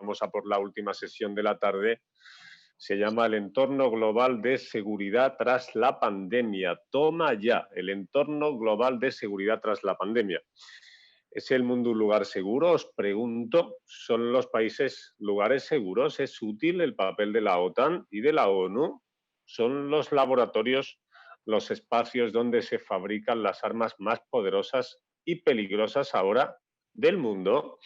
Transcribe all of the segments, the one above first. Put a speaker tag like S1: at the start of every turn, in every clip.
S1: vamos a por la última sesión de la tarde. Se llama El entorno global de seguridad tras la pandemia. Toma ya, el entorno global de seguridad tras la pandemia. ¿Es el mundo un lugar seguro? Os pregunto, ¿son los países lugares seguros? ¿Es útil el papel de la OTAN y de la ONU? ¿Son los laboratorios los espacios donde se fabrican las armas más poderosas y peligrosas ahora del mundo?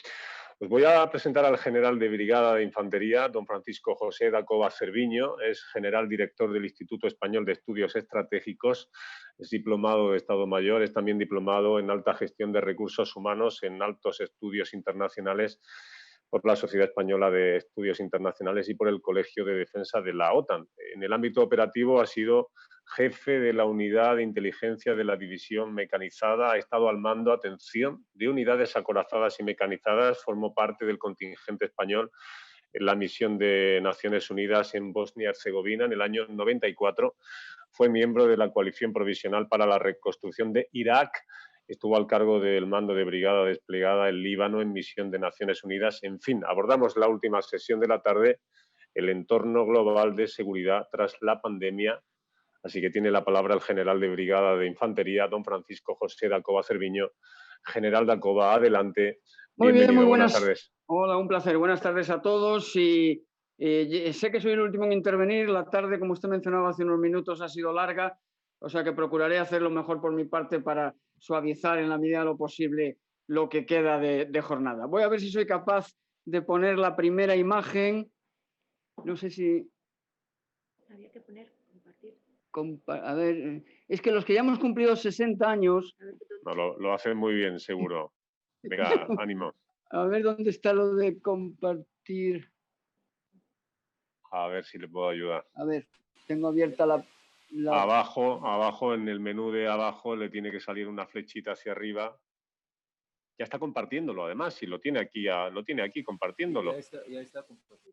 S1: Os voy a presentar al general de brigada de infantería, don Francisco José Dacova Cerviño. Es general director del Instituto Español de Estudios Estratégicos, es diplomado de Estado Mayor, es también diplomado en alta gestión de recursos humanos en altos estudios internacionales por la Sociedad Española de Estudios Internacionales y por el Colegio de Defensa de la OTAN. En el ámbito operativo ha sido jefe de la unidad de inteligencia de la división mecanizada, ha estado al mando, atención, de unidades acorazadas y mecanizadas, formó parte del contingente español en la misión de Naciones Unidas en Bosnia-Herzegovina en el año 94, fue miembro de la coalición provisional para la reconstrucción de Irak, estuvo al cargo del mando de brigada desplegada en Líbano en misión de Naciones Unidas. En fin, abordamos la última sesión de la tarde, el entorno global de seguridad tras la pandemia. Así que tiene la palabra el general de brigada de infantería, don Francisco José Dacova Cerviño. General Dacova, adelante.
S2: Muy bien, muy
S1: Buenas tardes.
S2: Hola, un placer. Buenas tardes a todos. Y sé que soy el último en intervenir. La tarde, como usted mencionaba hace unos minutos, ha sido larga, o sea que procuraré hacer lo mejor por mi parte para suavizar en la medida de lo posible lo que queda de jornada. Voy a ver si soy capaz de poner la primera imagen. No sé si...
S3: Había que poner compartir.
S2: A ver, es que los que ya hemos cumplido 60 años...
S1: No, lo hacen muy bien, seguro. Venga, ánimo.
S2: A ver dónde está lo de compartir.
S1: A ver si le puedo ayudar.
S2: A ver, tengo abierta la...
S1: Abajo, en el menú de abajo le tiene que salir una flechita hacia arriba. Ya está compartiéndolo, además, si lo tiene aquí compartiéndolo.
S4: Ya está compartido.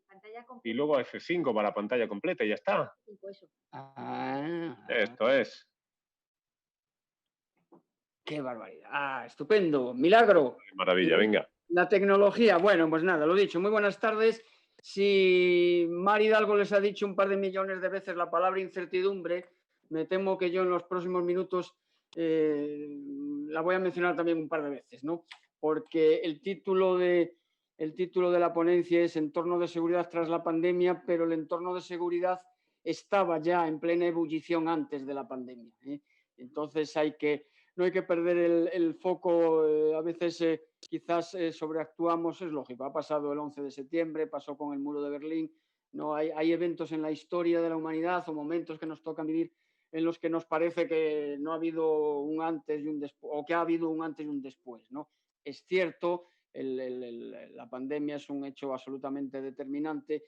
S1: Y luego F5 para pantalla completa y ya está. Esto es.
S2: ¡Qué barbaridad! ¡Estupendo! ¡Milagro!
S1: Maravilla, venga.
S2: La tecnología. Bueno, pues nada, lo dicho. Muy buenas tardes. Si Mar Hidalgo les ha dicho un par de millones de veces la palabra incertidumbre, me temo que yo en los próximos minutos la voy a mencionar también un par de veces, ¿no? Porque el título de la ponencia es Entorno de seguridad tras la pandemia, pero el entorno de seguridad estaba ya en plena ebullición antes de la pandemia, ¿eh? Entonces no hay que perder el foco. A veces quizás sobreactuamos, es lógico. Ha pasado el 11 de septiembre, pasó con el muro de Berlín. No hay eventos en la historia de la humanidad o momentos que nos tocan vivir en los que nos parece que no ha habido un antes y un después, o que ha habido un antes y un después, ¿no? Es cierto, la pandemia es un hecho absolutamente determinante,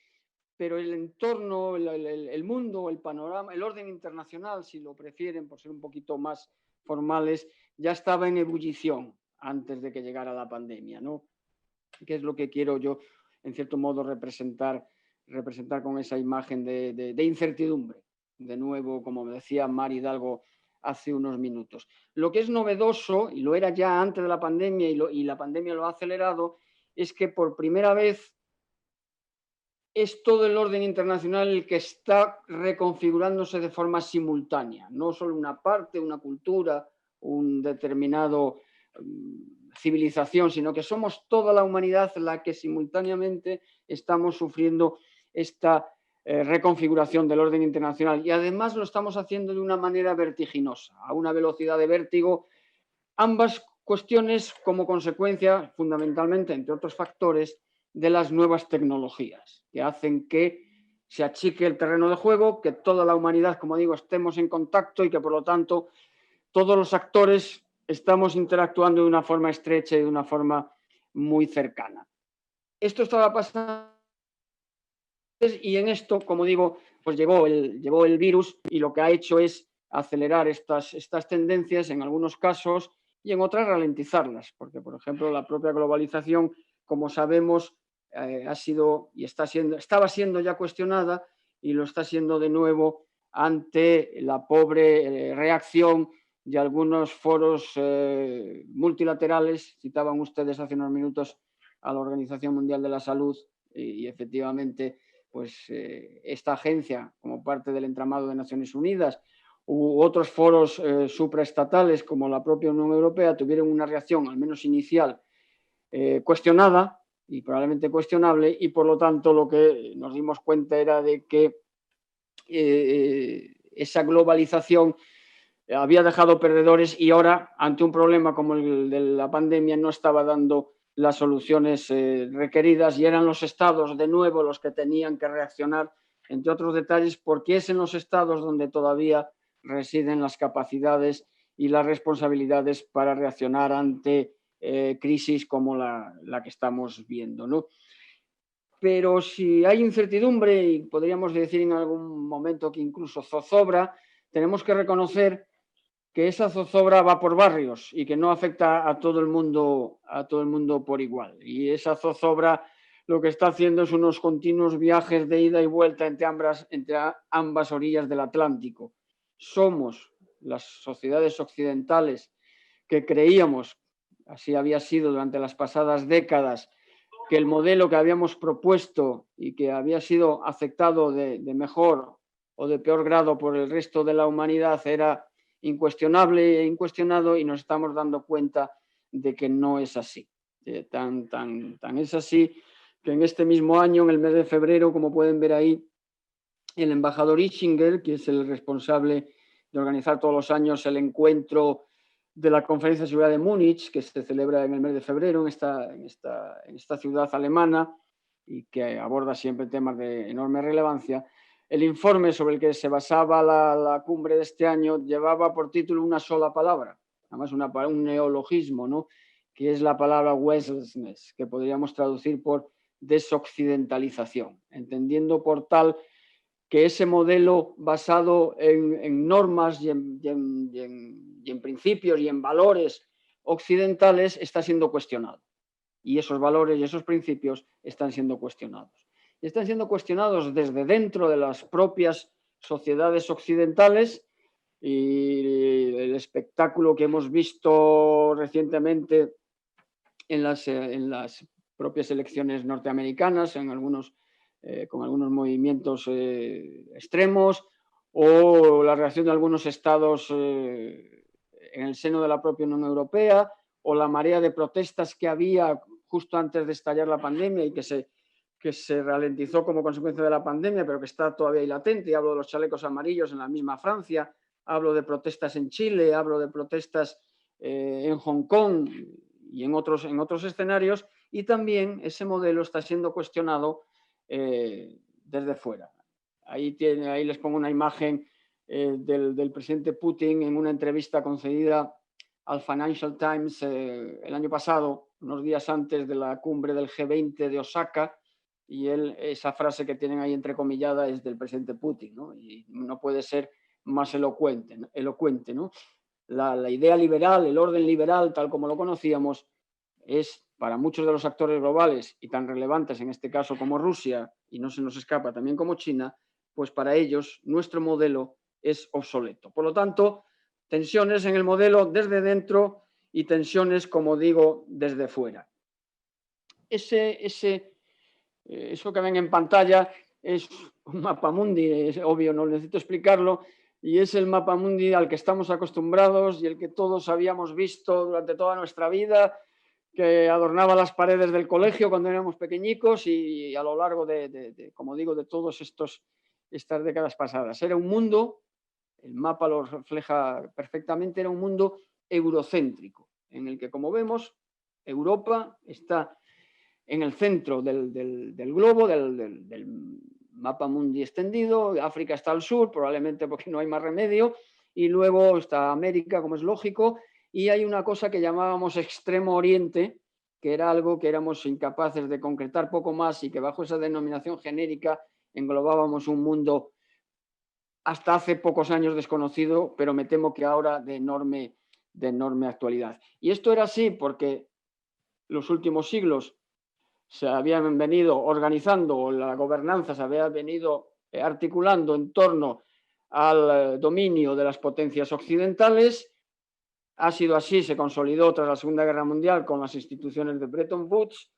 S2: pero el entorno, el mundo, el panorama, el orden internacional, si lo prefieren, por ser un poquito más formales, ya estaba en ebullición antes de que llegara la pandemia, ¿no? Que es lo que quiero yo, en cierto modo, representar con esa imagen de incertidumbre. De nuevo, como me decía Mar Hidalgo hace unos minutos. Lo que es novedoso, y lo era ya antes de la pandemia, y la pandemia lo ha acelerado, es que por primera vez es todo el orden internacional el que está reconfigurándose de forma simultánea, no solo una parte, una cultura, un determinado civilización, sino que somos toda la humanidad la que simultáneamente estamos sufriendo esta reconfiguración del orden internacional, y además lo estamos haciendo de una manera vertiginosa, a una velocidad de vértigo. Ambas cuestiones como consecuencia, fundamentalmente, entre otros factores, de las nuevas tecnologías, que hacen que se achique el terreno de juego, que toda la humanidad, como digo, estemos en contacto y que, por lo tanto, todos los actores estamos interactuando de una forma estrecha y de una forma muy cercana. Esto estaba pasando y en esto, como digo, pues llegó el virus, y lo que ha hecho es acelerar estas tendencias en algunos casos y en otras ralentizarlas, porque, por ejemplo, la propia globalización, como sabemos, ha sido y estaba siendo ya cuestionada, y lo está siendo de nuevo ante la pobre reacción de algunos foros multilaterales. Citaban ustedes hace unos minutos a la Organización Mundial de la Salud y efectivamente pues, esta agencia, como parte del entramado de Naciones Unidas, u otros foros supraestatales como la propia Unión Europea, tuvieron una reacción, al menos inicial, cuestionada y probablemente cuestionable, y por lo tanto lo que nos dimos cuenta era de que esa globalización había dejado perdedores y ahora, ante un problema como el de la pandemia, no estaba dando las soluciones requeridas, y eran los estados de nuevo los que tenían que reaccionar, entre otros detalles, porque es en los estados donde todavía residen las capacidades y las responsabilidades para reaccionar ante crisis como la que estamos viendo, ¿no? Pero si hay incertidumbre, y podríamos decir en algún momento que incluso zozobra, tenemos que reconocer que esa zozobra va por barrios y que no afecta a todo el mundo por igual. Y esa zozobra lo que está haciendo es unos continuos viajes de ida y vuelta entre ambas orillas del Atlántico. Somos las sociedades occidentales que creíamos, así había sido durante las pasadas décadas, que el modelo que habíamos propuesto y que había sido aceptado de mejor o de peor grado por el resto de la humanidad era incuestionable e incuestionado, y nos estamos dando cuenta de que no es así. Tan es así que en este mismo año, en el mes de febrero, como pueden ver ahí, el embajador Ischinger, que es el responsable de organizar todos los años el encuentro de la Conferencia de Seguridad de Múnich, que se celebra en el mes de febrero en esta ciudad alemana y que aborda siempre temas de enorme relevancia. El informe sobre el que se basaba la cumbre de este año llevaba por título una sola palabra, además un neologismo, ¿no?, que es la palabra Westerness, que podríamos traducir por desoccidentalización, entendiendo por tal que ese modelo basado en normas y en principios y en valores occidentales está siendo cuestionado. Y esos valores y esos principios están siendo cuestionados. Y están siendo cuestionados desde dentro de las propias sociedades occidentales, y el espectáculo que hemos visto recientemente en las propias elecciones norteamericanas, con algunos movimientos extremos, o la reacción de algunos estados en el seno de la propia Unión Europea, o la marea de protestas que había justo antes de estallar la pandemia y que se ralentizó como consecuencia de la pandemia, pero que está todavía ahí latente. Y hablo de los chalecos amarillos en la misma Francia, hablo de protestas en Chile, hablo de protestas en Hong Kong y en otros escenarios, y también ese modelo está siendo cuestionado desde fuera. Ahí les pongo una imagen del presidente Putin en una entrevista concedida al Financial Times el año pasado, unos días antes de la cumbre del G20 de Osaka, y esa frase que tienen ahí entrecomillada es del presidente Putin, ¿no? Y no puede ser más elocuente, ¿no? La idea liberal, el orden liberal, tal como lo conocíamos, es para muchos de los actores globales y tan relevantes en este caso como Rusia, y no se nos escapa también como China, pues para ellos nuestro modelo es obsoleto. Por lo tanto, tensiones en el modelo desde dentro y tensiones, como digo, desde fuera. Eso que ven en pantalla es un mapamundi, es obvio, no necesito explicarlo, y es el mapamundi al que estamos acostumbrados y el que todos habíamos visto durante toda nuestra vida, que adornaba las paredes del colegio cuando éramos pequeñicos y a lo largo como digo, de todas estas décadas pasadas. Era un mundo, el mapa lo refleja perfectamente, era un mundo eurocéntrico, en el que, como vemos, Europa está en el centro del globo, del mapa mundi extendido. África está al sur, probablemente porque no hay más remedio, y luego está América, como es lógico, y hay una cosa que llamábamos Extremo Oriente, que era algo que éramos incapaces de concretar poco más y que bajo esa denominación genérica englobábamos un mundo hasta hace pocos años desconocido, pero me temo que ahora de enorme actualidad. Y esto era así porque los últimos siglos se habían venido organizando, la gobernanza se había venido articulando en torno al dominio de las potencias occidentales. Ha sido así, se consolidó tras la Segunda Guerra Mundial con las instituciones de Bretton Woods,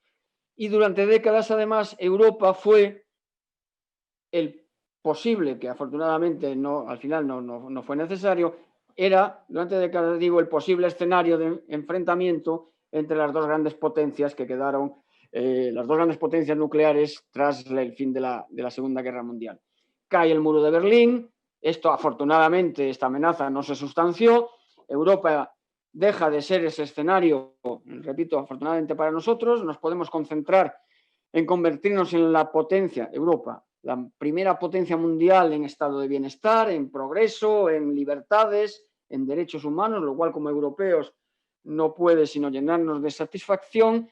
S2: Y durante décadas, además, Europa fue el posible, que afortunadamente no, al final no fue necesario, era, durante décadas, digo, el posible escenario de enfrentamiento entre las dos grandes potencias que quedaron, las dos grandes potencias nucleares tras el fin de la Segunda Guerra Mundial. Cae el muro de Berlín, esto afortunadamente, esta amenaza no se sustanció, Europa deja de ser ese escenario, repito, afortunadamente para nosotros, nos podemos concentrar en convertirnos en la potencia, Europa, la primera potencia mundial en estado de bienestar, en progreso, en libertades, en derechos humanos, lo cual como europeos no puede sino llenarnos de satisfacción,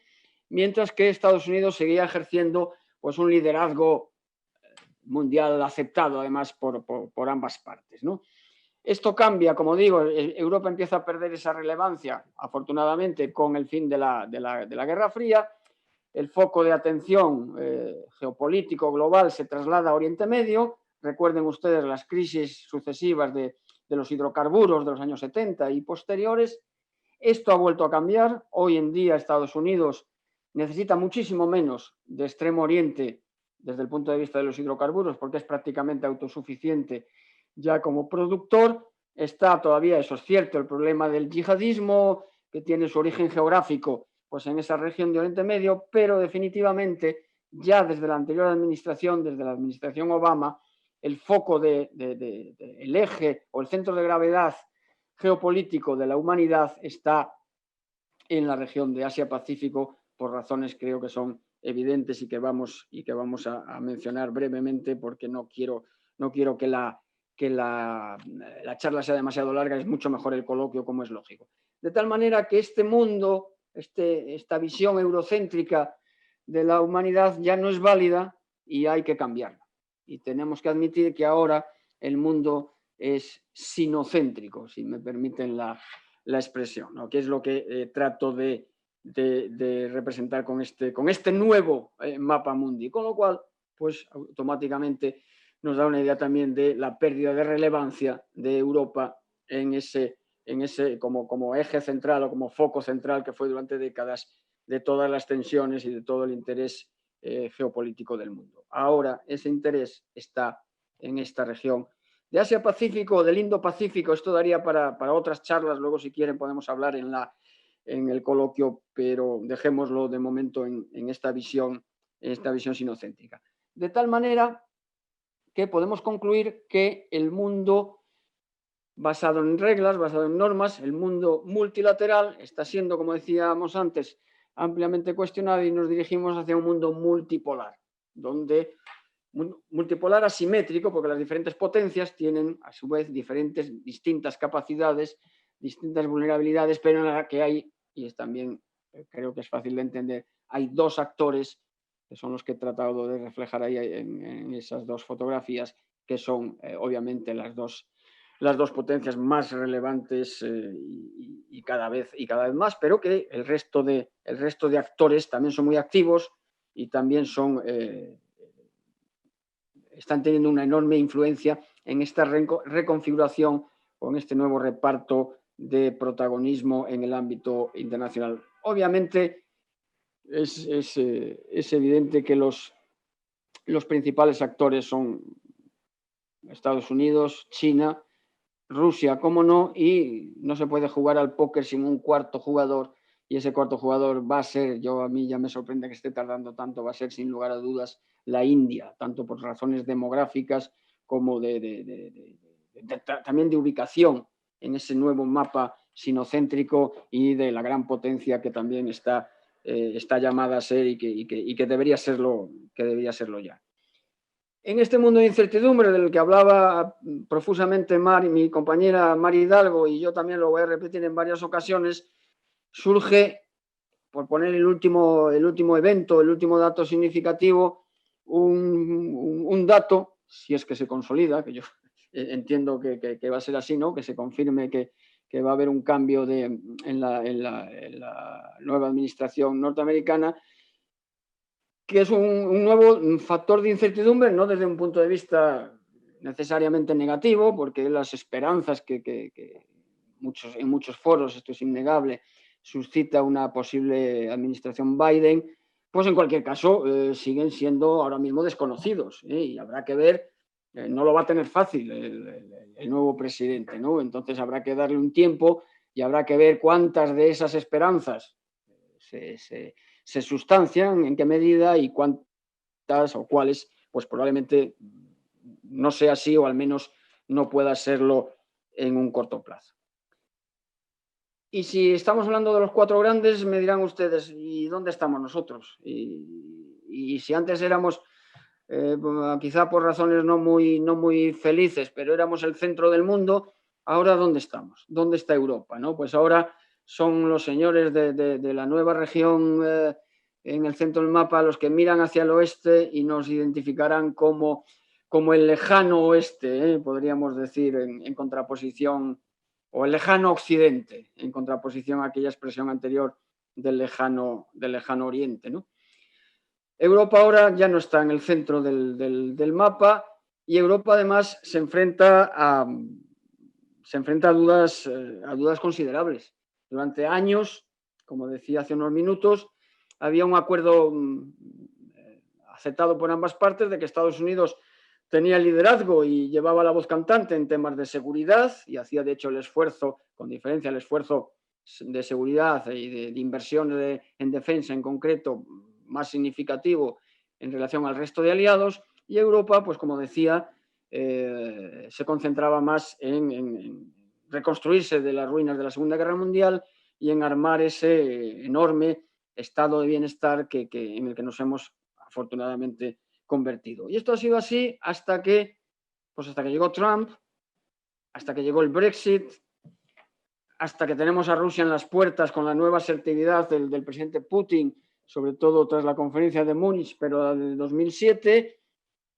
S2: mientras que Estados Unidos seguía ejerciendo pues, un liderazgo mundial aceptado además por ambas partes, ¿no? Esto cambia, como digo, Europa empieza a perder esa relevancia, afortunadamente, con el fin de la Guerra Fría. El foco de atención geopolítico global se traslada a Oriente Medio. Recuerden ustedes las crisis sucesivas de los hidrocarburos de los años 70 y posteriores. Esto ha vuelto a cambiar. Hoy en día Estados Unidos necesita muchísimo menos de Extremo Oriente desde el punto de vista de los hidrocarburos porque es prácticamente autosuficiente ya como productor. Está todavía, eso es cierto, el problema del yihadismo que tiene su origen geográfico pues en esa región de Oriente Medio, pero definitivamente ya desde la anterior administración, desde la administración Obama, el foco el eje o el centro de gravedad geopolítico de la humanidad está en la región de Asia-Pacífico por razones creo que son evidentes y que vamos a mencionar brevemente porque no quiero que la charla sea demasiado larga, es mucho mejor el coloquio como es lógico. De tal manera que este mundo, esta visión eurocéntrica de la humanidad ya no es válida y hay que cambiarla. Y tenemos que admitir que ahora el mundo es sinocéntrico, si me permiten la expresión, ¿no? Que es lo que trato de representar con este nuevo mapa mundi, con lo cual, pues automáticamente nos da una idea también de la pérdida de relevancia de Europa en ese como eje central o como foco central que fue durante décadas de todas las tensiones y de todo el interés geopolítico del mundo. Ahora ese interés está en esta región de Asia-Pacífico, del Indo-Pacífico. Esto daría para otras charlas, luego si quieren podemos hablar en el coloquio, pero dejémoslo de momento en esta visión sinocéntrica. De tal manera que podemos concluir que el mundo basado en reglas, basado en normas, el mundo multilateral está siendo, como decíamos antes, ampliamente cuestionado y nos dirigimos hacia un mundo multipolar, donde multipolar asimétrico, porque las diferentes potencias tienen a su vez distintas capacidades, distintas vulnerabilidades, pero en la que hay, y es también, creo que es fácil de entender, hay dos actores que son los que he tratado de reflejar ahí en esas dos fotografías, que son obviamente las dos potencias más relevantes y cada vez más, pero que el resto de actores también son muy activos y también están teniendo una enorme influencia en esta reconfiguración o en este nuevo reparto de protagonismo en el ámbito internacional. Obviamente es evidente que los principales actores son Estados Unidos, China, Rusia, cómo no, y no se puede jugar al póker sin un cuarto jugador, y ese cuarto jugador va a ser, a mí ya me sorprende que esté tardando tanto, va a ser sin lugar a dudas la India, tanto por razones demográficas como también de ubicación en ese nuevo mapa sinocéntrico y de la gran potencia que también está llamada a ser y que debería serlo ya. En este mundo de incertidumbre del que hablaba profusamente mi compañera Mari Hidalgo, y yo también lo voy a repetir en varias ocasiones, surge, por poner el último evento, el último dato significativo, un dato, si es que se consolida, que yo entiendo que va a ser así, ¿no? Que se confirme que va a haber un cambio en la nueva administración norteamericana, que es un nuevo factor de incertidumbre, no desde un punto de vista necesariamente negativo, porque las esperanzas que en muchos foros, esto es innegable, suscita una posible administración Biden, pues en cualquier caso siguen siendo ahora mismo desconocidos, y habrá que ver, no lo va a tener fácil el nuevo presidente, ¿no? Entonces habrá que darle un tiempo y habrá que ver cuántas de esas esperanzas se sustancian, en qué medida y cuántas o cuáles, pues probablemente no sea así o al menos no pueda serlo en un corto plazo. Y si estamos hablando de los cuatro grandes, me dirán ustedes, ¿y dónde estamos nosotros? Y si antes éramos, quizá por razones no muy felices, pero éramos el centro del mundo, ahora ¿dónde estamos? ¿Dónde está Europa? ¿No? Pues ahora son los señores de la nueva región en el centro del mapa los que miran hacia el oeste y nos identificarán como el lejano oeste, podríamos decir, en contraposición, o el lejano occidente, en contraposición a aquella expresión anterior del lejano oriente, ¿no? Europa ahora ya no está en el centro del mapa y Europa además se enfrenta a dudas considerables. Durante años, como decía hace unos minutos, había un acuerdo aceptado por ambas partes de que Estados Unidos tenía el liderazgo y llevaba la voz cantante en temas de seguridad y hacía de hecho el esfuerzo, con diferencia el esfuerzo de seguridad y de inversión en defensa en concreto más significativo en relación al resto de aliados, y Europa, pues como decía, se concentraba más en reconstruirse de las ruinas de la Segunda Guerra Mundial y en armar ese enorme estado de bienestar en el que nos hemos afortunadamente convertido. Y esto ha sido así hasta que llegó Trump, hasta que llegó el Brexit, hasta que tenemos a Rusia en las puertas con la nueva asertividad del presidente Putin, sobre todo tras la conferencia de Múnich, pero la del 2007,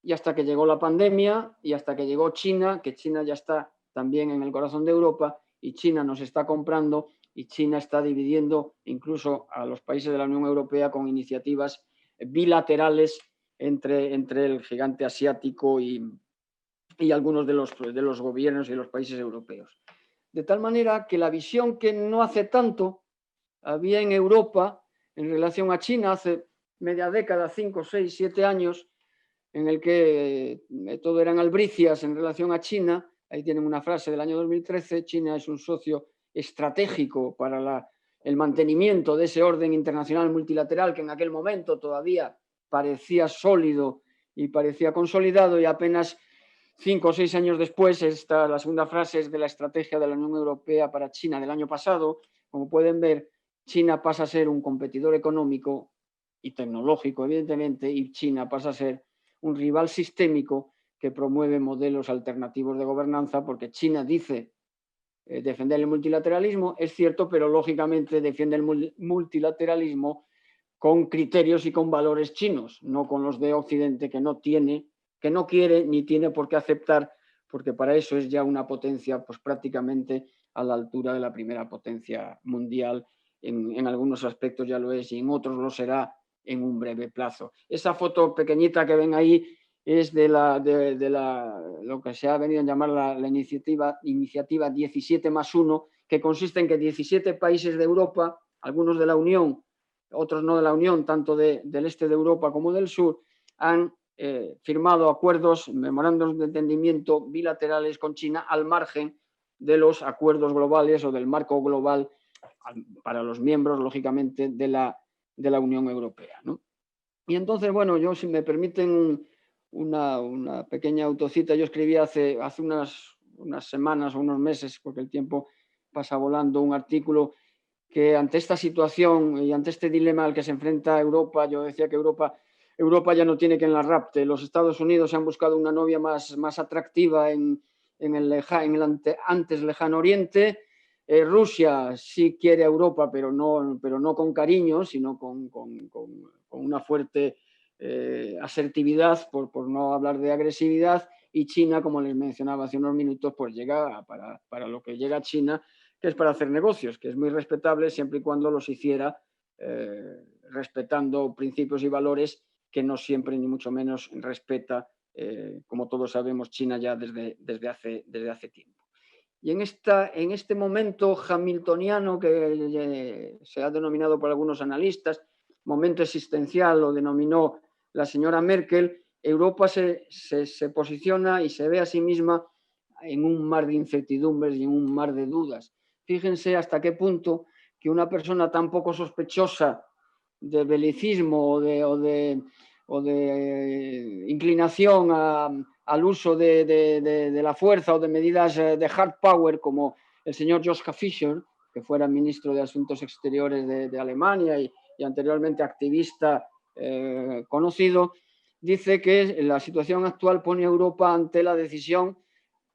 S2: y hasta que llegó la pandemia y hasta que llegó China, que China ya está también en el corazón de Europa y China nos está comprando y China está dividiendo incluso a los países de la Unión Europea con iniciativas bilaterales entre el gigante asiático y algunos de los gobiernos y los países europeos. De tal manera que la visión que no hace tanto había en Europa en relación a China, hace media década, 5, 6, 7 años, en el que todo eran albricias en relación a China. Ahí tienen una frase del año 2013, China es un socio estratégico para el mantenimiento de ese orden internacional multilateral que en aquel momento todavía parecía sólido y parecía consolidado, y apenas 5 o 6 años después, la segunda frase es de la estrategia de la Unión Europea para China del año pasado. Como pueden ver, China pasa a ser un competidor económico y tecnológico, evidentemente, y China pasa a ser un rival sistémico que promueve modelos alternativos de gobernanza, porque China dice defender el multilateralismo, es cierto, pero lógicamente defiende el multilateralismo con criterios y con valores chinos, no con los de Occidente, que no quiere ni tiene por qué aceptar, porque para eso es ya una potencia pues prácticamente a la altura de la primera potencia mundial. En algunos aspectos ya lo es y en otros lo será en un breve plazo. Esa foto pequeñita que ven ahí es de lo que se ha venido a llamar la iniciativa 17+1, que consiste en que 17 países de Europa, algunos de la Unión, otros no de la Unión, tanto del este de Europa como del sur, han firmado acuerdos, memorandos de entendimiento bilaterales con China al margen de los acuerdos globales o del marco global para los miembros, lógicamente, de la Unión Europea, ¿no? Y entonces, bueno, yo, si me permiten una pequeña autocita, yo escribí hace unas semanas o unos meses, porque el tiempo pasa volando, un artículo que ante esta situación y ante este dilema al que se enfrenta Europa, yo decía que Europa ya no tiene quien la rapte. Los Estados Unidos se han buscado una novia más atractiva en el antes lejano Oriente. Rusia sí quiere a Europa, pero no con cariño, sino con una fuerte asertividad, por no hablar de agresividad. Y China, como les mencionaba hace unos minutos, pues llega para lo que llega a China, que es para hacer negocios, que es muy respetable siempre y cuando los hiciera respetando principios y valores que no siempre ni mucho menos respeta, como todos sabemos, China ya desde hace tiempo. Y en este momento hamiltoniano que se ha denominado por algunos analistas, momento existencial, lo denominó la señora Merkel, Europa se posiciona y se ve a sí misma en un mar de incertidumbres y en un mar de dudas. Fíjense hasta qué punto que una persona tan poco sospechosa de belicismo o de inclinación al uso de la fuerza o de medidas de hard power, como el señor Joschka Fischer, que fuera ministro de Asuntos Exteriores de Alemania y anteriormente activista conocido, dice que la situación actual pone a Europa ante la decisión,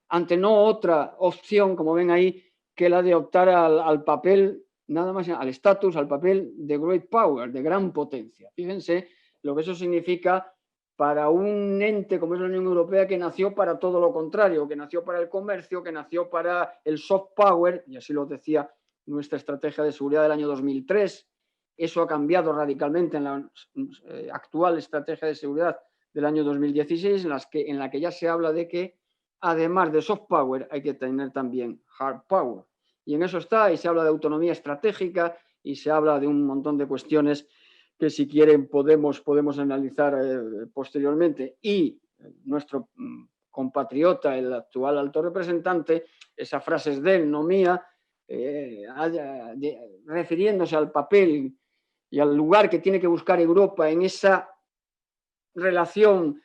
S2: ante no otra opción, como ven ahí, que la de optar al papel, nada más, al estatus, al papel de great power, de gran potencia. Fíjense lo que eso significa para un ente como es la Unión Europea, que nació para todo lo contrario, que nació para el comercio, que nació para el soft power, y así lo decía nuestra estrategia de seguridad del año 2003. Eso ha cambiado radicalmente en la actual estrategia de seguridad del año 2016, en la que ya se habla de que además de soft power hay que tener también hard power. Y en eso está, y se habla de autonomía estratégica y se habla de un montón de cuestiones que si quieren podemos analizar posteriormente. Y nuestro compatriota, el actual alto representante, esa frase es de él, no mía, refiriéndose al papel y al lugar que tiene que buscar Europa en esa relación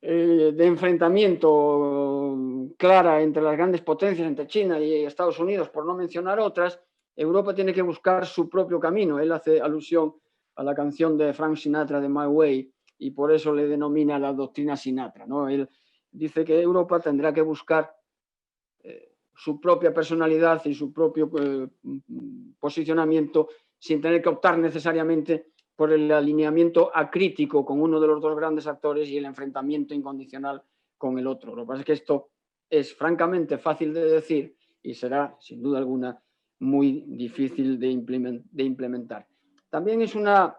S2: de enfrentamiento clara entre las grandes potencias, entre China y Estados Unidos, por no mencionar otras. Europa tiene que buscar su propio camino. Él hace alusión a la canción de Frank Sinatra de My Way y por eso le denomina la doctrina Sinatra, ¿no? Él dice que Europa tendrá que buscar su propia personalidad y su propio posicionamiento sin tener que optar necesariamente por el alineamiento acrítico con uno de los dos grandes actores y el enfrentamiento incondicional con el otro. Lo que pasa es que esto es francamente fácil de decir y será, sin duda alguna, muy difícil de implementar. También es una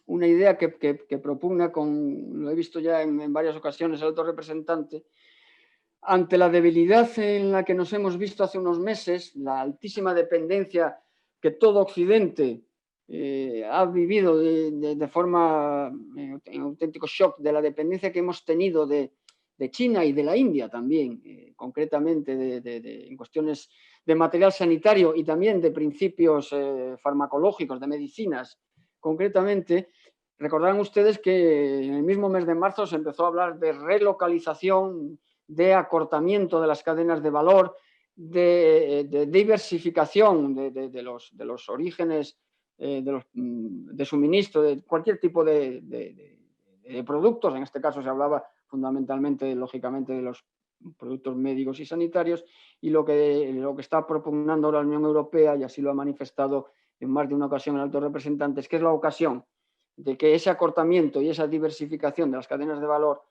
S2: idea que propugna, lo he visto ya en varias ocasiones, el alto representante, ante la debilidad en la que nos hemos visto hace unos meses, la altísima dependencia que todo Occidente ha vivido de forma, en auténtico shock, de la dependencia que hemos tenido de China y de la India también, concretamente en cuestiones de material sanitario y también de principios farmacológicos, de medicinas, concretamente. Recordarán ustedes que en el mismo mes de marzo se empezó a hablar de relocalización, de acortamiento de las cadenas de valor, de diversificación de los orígenes de suministro, de cualquier tipo de productos. En este caso se hablaba fundamentalmente, lógicamente, de los productos médicos y sanitarios, y lo que está propugnando ahora la Unión Europea, y así lo ha manifestado en más de una ocasión el alto representante, es que es la ocasión de que ese acortamiento y esa diversificación de las cadenas de valor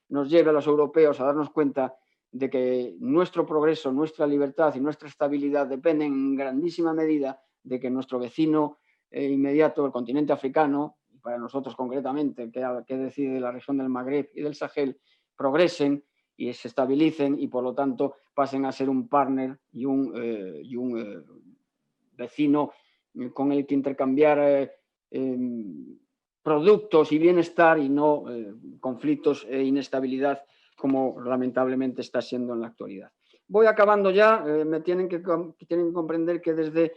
S2: nos lleve a los europeos a darnos cuenta de que nuestro progreso, nuestra libertad y nuestra estabilidad dependen en grandísima medida de que nuestro vecino inmediato, el continente africano, y para nosotros concretamente, que decide la región del Magreb y del Sahel, progresen y se estabilicen y por lo tanto pasen a ser un partner y un vecino con el que intercambiar productos y bienestar y no conflictos e inestabilidad como lamentablemente está siendo en la actualidad. Voy acabando ya. Tienen que comprender que desde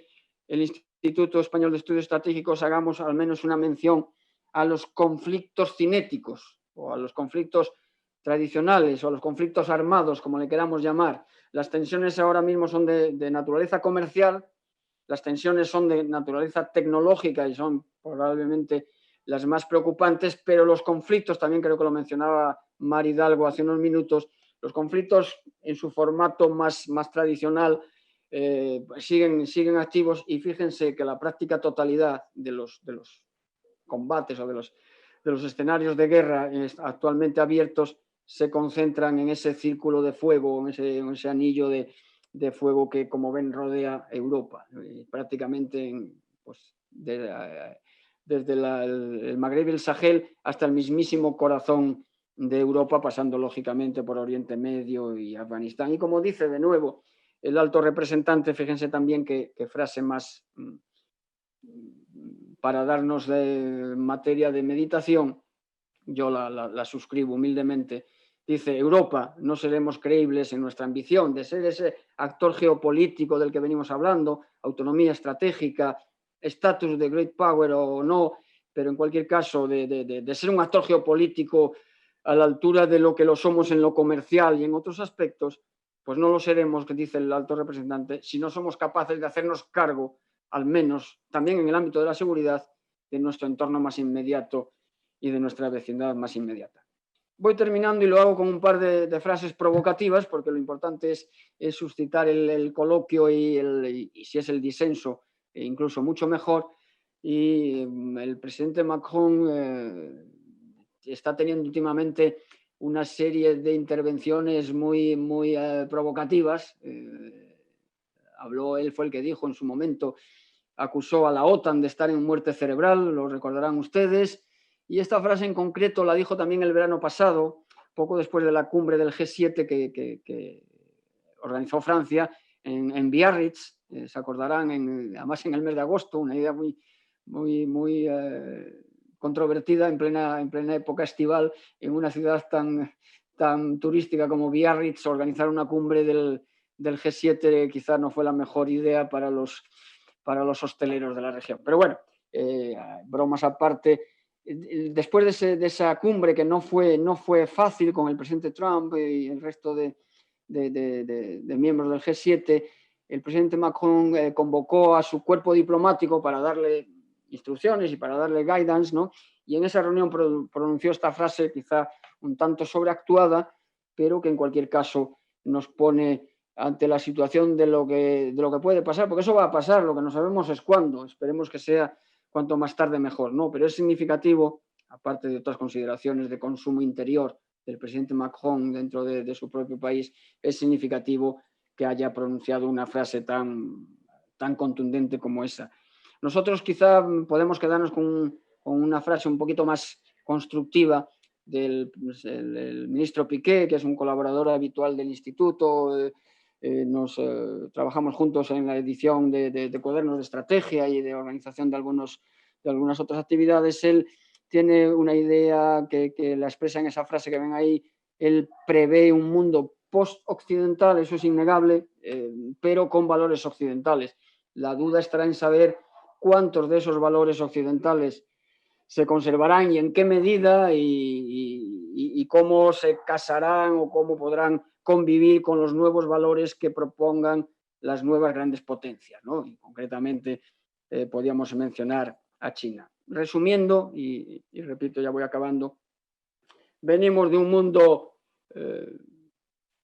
S2: el Instituto Español de Estudios Estratégicos hagamos al menos una mención a los conflictos cinéticos o a los conflictos tradicionales o a los conflictos armados, como le queramos llamar. Las tensiones ahora mismo son de naturaleza comercial, las tensiones son de naturaleza tecnológica y son probablemente las más preocupantes, pero los conflictos, también creo que lo mencionaba Mar Hidalgo hace unos minutos, los conflictos en su formato más tradicional siguen activos, y fíjense que la práctica totalidad de los combates o de los escenarios de guerra actualmente abiertos se concentran en ese círculo de fuego, en ese anillo de fuego que, como ven, rodea Europa. Prácticamente desde el Magreb y el Sahel hasta el mismísimo corazón de Europa, pasando lógicamente por Oriente Medio y Afganistán. Y como dice de nuevo el alto representante, fíjense también qué frase más para darnos materia de meditación, yo la suscribo humildemente. Dice: Europa, no seremos creíbles en nuestra ambición de ser ese actor geopolítico del que venimos hablando, autonomía estratégica, estatus de great power o no, pero en cualquier caso de ser un actor geopolítico a la altura de lo que lo somos en lo comercial y en otros aspectos, pues no lo seremos, que dice el alto representante, si no somos capaces de hacernos cargo, al menos también en el ámbito de la seguridad, de nuestro entorno más inmediato y de nuestra vecindad más inmediata. Voy terminando y lo hago con un par de frases provocativas, porque lo importante es suscitar el coloquio y si es el disenso, incluso mucho mejor. Y el presidente Macron está teniendo últimamente una serie de intervenciones muy provocativas. Él fue el que dijo en su momento, acusó a la OTAN de estar en muerte cerebral, lo recordarán ustedes. Y esta frase en concreto la dijo también el verano pasado, poco después de la cumbre del G7 que organizó Francia en Biarritz. Se acordarán, además en el mes de agosto, una idea muy controvertida en plena época estival, en una ciudad tan turística como Biarritz. Organizar una cumbre del G7 quizás no fue la mejor idea para los hosteleros de la región. Pero bueno, bromas aparte, después de esa cumbre, que no fue fácil con el presidente Trump y el resto de miembros del G7, el presidente Macron convocó a su cuerpo diplomático para darle instrucciones y para darle guidance, ¿no? Y en esa reunión pronunció esta frase, quizá un tanto sobreactuada, pero que en cualquier caso nos pone ante la situación de lo que puede pasar, porque eso va a pasar, lo que no sabemos es cuándo. Esperemos que sea cuanto más tarde mejor, ¿no? Pero es significativo, aparte de otras consideraciones de consumo interior del presidente Macron dentro de su propio país, es significativo que haya pronunciado una frase tan contundente como esa. Nosotros quizá podemos quedarnos con una frase un poquito más constructiva del ministro Piqué, que es un colaborador habitual del instituto. Trabajamos juntos en la edición de cuadernos de estrategia y de organización de algunas otras actividades. Él tiene una idea que la expresa en esa frase que ven ahí. Él prevé un mundo post-occidental, eso es innegable, pero con valores occidentales. La duda estará en saber cuántos de esos valores occidentales se conservarán y en qué medida, y cómo se casarán o cómo podrán convivir con los nuevos valores que propongan las nuevas grandes potencias, ¿no? Y concretamente podríamos mencionar a China. Resumiendo, y repito, ya voy acabando, venimos de un mundo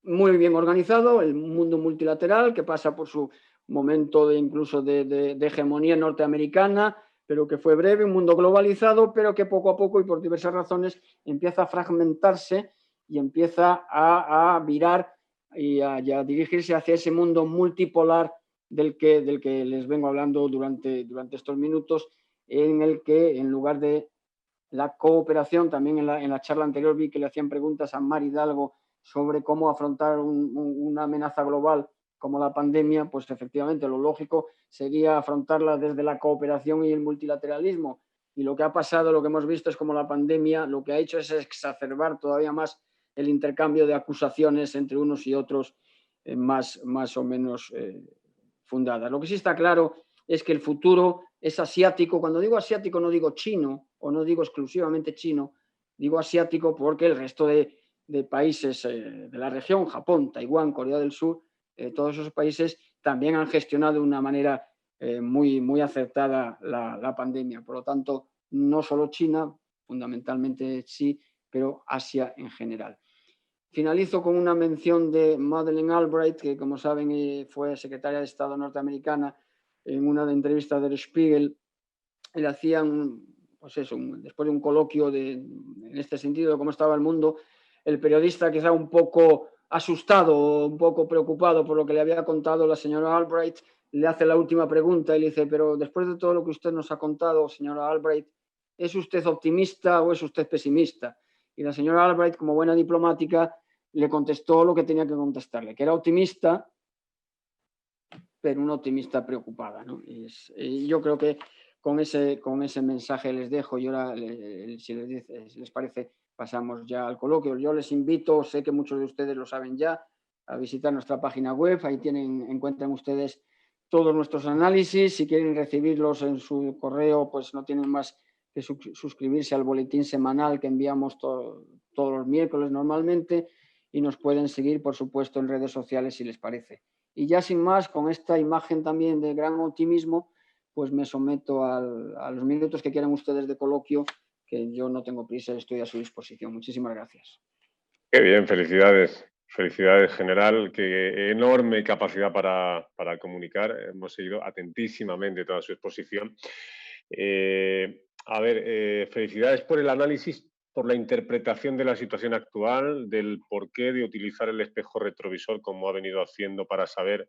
S2: muy bien organizado, el mundo multilateral, que pasa por su momento incluso de hegemonía norteamericana, pero que fue breve, un mundo globalizado, pero que poco a poco y por diversas razones empieza a fragmentarse y empieza a virar y a dirigirse hacia ese mundo multipolar del que les vengo hablando durante estos minutos, en el que en lugar de la cooperación, también en la charla anterior vi que le hacían preguntas a Mar Hidalgo sobre cómo afrontar una amenaza global como la pandemia, pues efectivamente lo lógico sería afrontarla desde la cooperación y el multilateralismo. Y lo que ha pasado, lo que hemos visto es como la pandemia lo que ha hecho es exacerbar todavía más el intercambio de acusaciones entre unos y otros más o menos fundadas. Lo que sí está claro es que el futuro es asiático. Cuando digo asiático no digo chino o no digo exclusivamente chino, digo asiático porque el resto de países de la región, Japón, Taiwán, Corea del Sur, todos esos países también han gestionado de una manera muy acertada la pandemia. Por lo tanto, no solo China, fundamentalmente sí, pero Asia en general. Finalizo con una mención de Madeleine Albright, que como saben fue secretaria de Estado norteamericana. En una entrevista del Spiegel, le hacían, después de un coloquio en este sentido de cómo estaba el mundo, el periodista, quizá un poco asustado, un poco preocupado por lo que le había contado la señora Albright, le hace la última pregunta y le dice: pero después de todo lo que usted nos ha contado, señora Albright, ¿es usted optimista o es usted pesimista? Y la señora Albright, como buena diplomática, le contestó lo que tenía que contestarle, que era optimista, pero una optimista preocupada, ¿no? Y yo creo que con ese mensaje les dejo y ahora, si les parece, pasamos ya al coloquio. Yo les invito, sé que muchos de ustedes lo saben ya, a visitar nuestra página web. Ahí encuentran ustedes todos nuestros análisis. Si quieren recibirlos en su correo, pues no tienen más que suscribirse al boletín semanal que enviamos todos los miércoles normalmente, y nos pueden seguir, por supuesto, en redes sociales si les parece. Y ya sin más, con esta imagen también de gran optimismo, pues me someto a los minutos que quieran ustedes de coloquio, que yo no tengo prisa, estoy a su disposición. Muchísimas gracias.
S1: Qué bien, felicidades. Felicidades, general. Qué enorme capacidad para comunicar. Hemos seguido atentísimamente toda su exposición. Felicidades por el análisis, por la interpretación de la situación actual, del porqué de utilizar el espejo retrovisor como ha venido haciendo para saber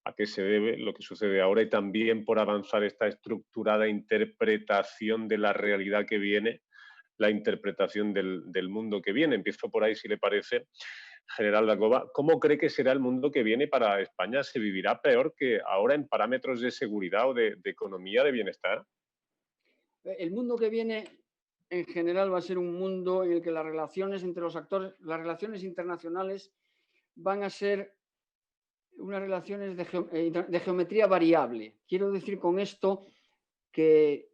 S1: a qué se debe lo que sucede ahora, y también por avanzar esta estructurada interpretación de la realidad que viene, la interpretación del mundo que viene. Empiezo por ahí, si le parece, general Dacova. ¿Cómo cree que será el mundo que viene para España? ¿Se vivirá peor que ahora en parámetros de seguridad o de economía, de bienestar?
S2: El mundo que viene, en general, va a ser un mundo en el que las relaciones entre los actores, las relaciones internacionales, van a ser unas relaciones de geometría variable. Quiero decir con esto que,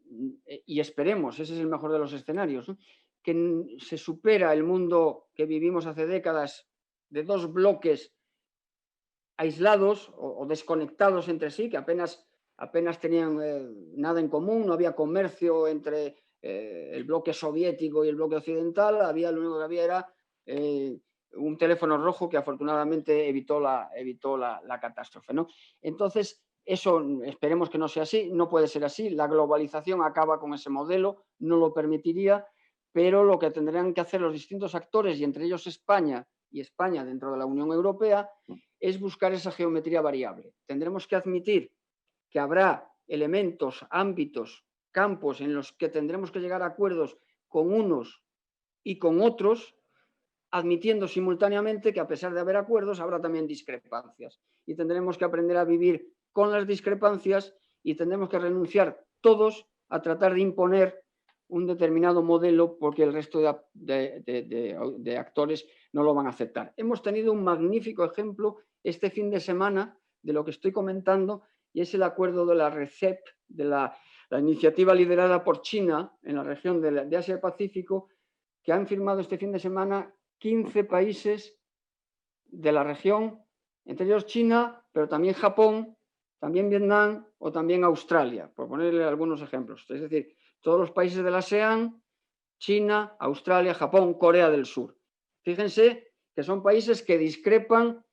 S2: y esperemos, ese es el mejor de los escenarios, ¿no?, que se supera el mundo que vivimos hace décadas de dos bloques aislados o desconectados entre sí, que apenas tenían nada en común, no había comercio entre el bloque soviético y el bloque occidental, lo único que había era un teléfono rojo que afortunadamente evitó la catástrofe, ¿no? Entonces, eso esperemos que no sea así, no puede ser así, la globalización acaba con ese modelo, no lo permitiría, pero lo que tendrán que hacer los distintos actores, y entre ellos España dentro de la Unión Europea, es buscar esa geometría variable. Tendremos que admitir que habrá elementos, ámbitos, campos en los que tendremos que llegar a acuerdos con unos y con otros, admitiendo simultáneamente que, a pesar de haber acuerdos, habrá también discrepancias. Y tendremos que aprender a vivir con las discrepancias, y tendremos que renunciar todos a tratar de imponer un determinado modelo porque el resto de actores no lo van a aceptar. Hemos tenido un magnífico ejemplo este fin de semana de lo que estoy comentando, y es el acuerdo de la RCEP, de la iniciativa liderada por China en la región de Asia-Pacífico, que han firmado este fin de semana 15 países de la región, entre ellos China, pero también Japón, también Vietnam o también Australia, por ponerle algunos ejemplos. Es decir, todos los países de la ASEAN, China, Australia, Japón, Corea del Sur. Fíjense que son países que discrepan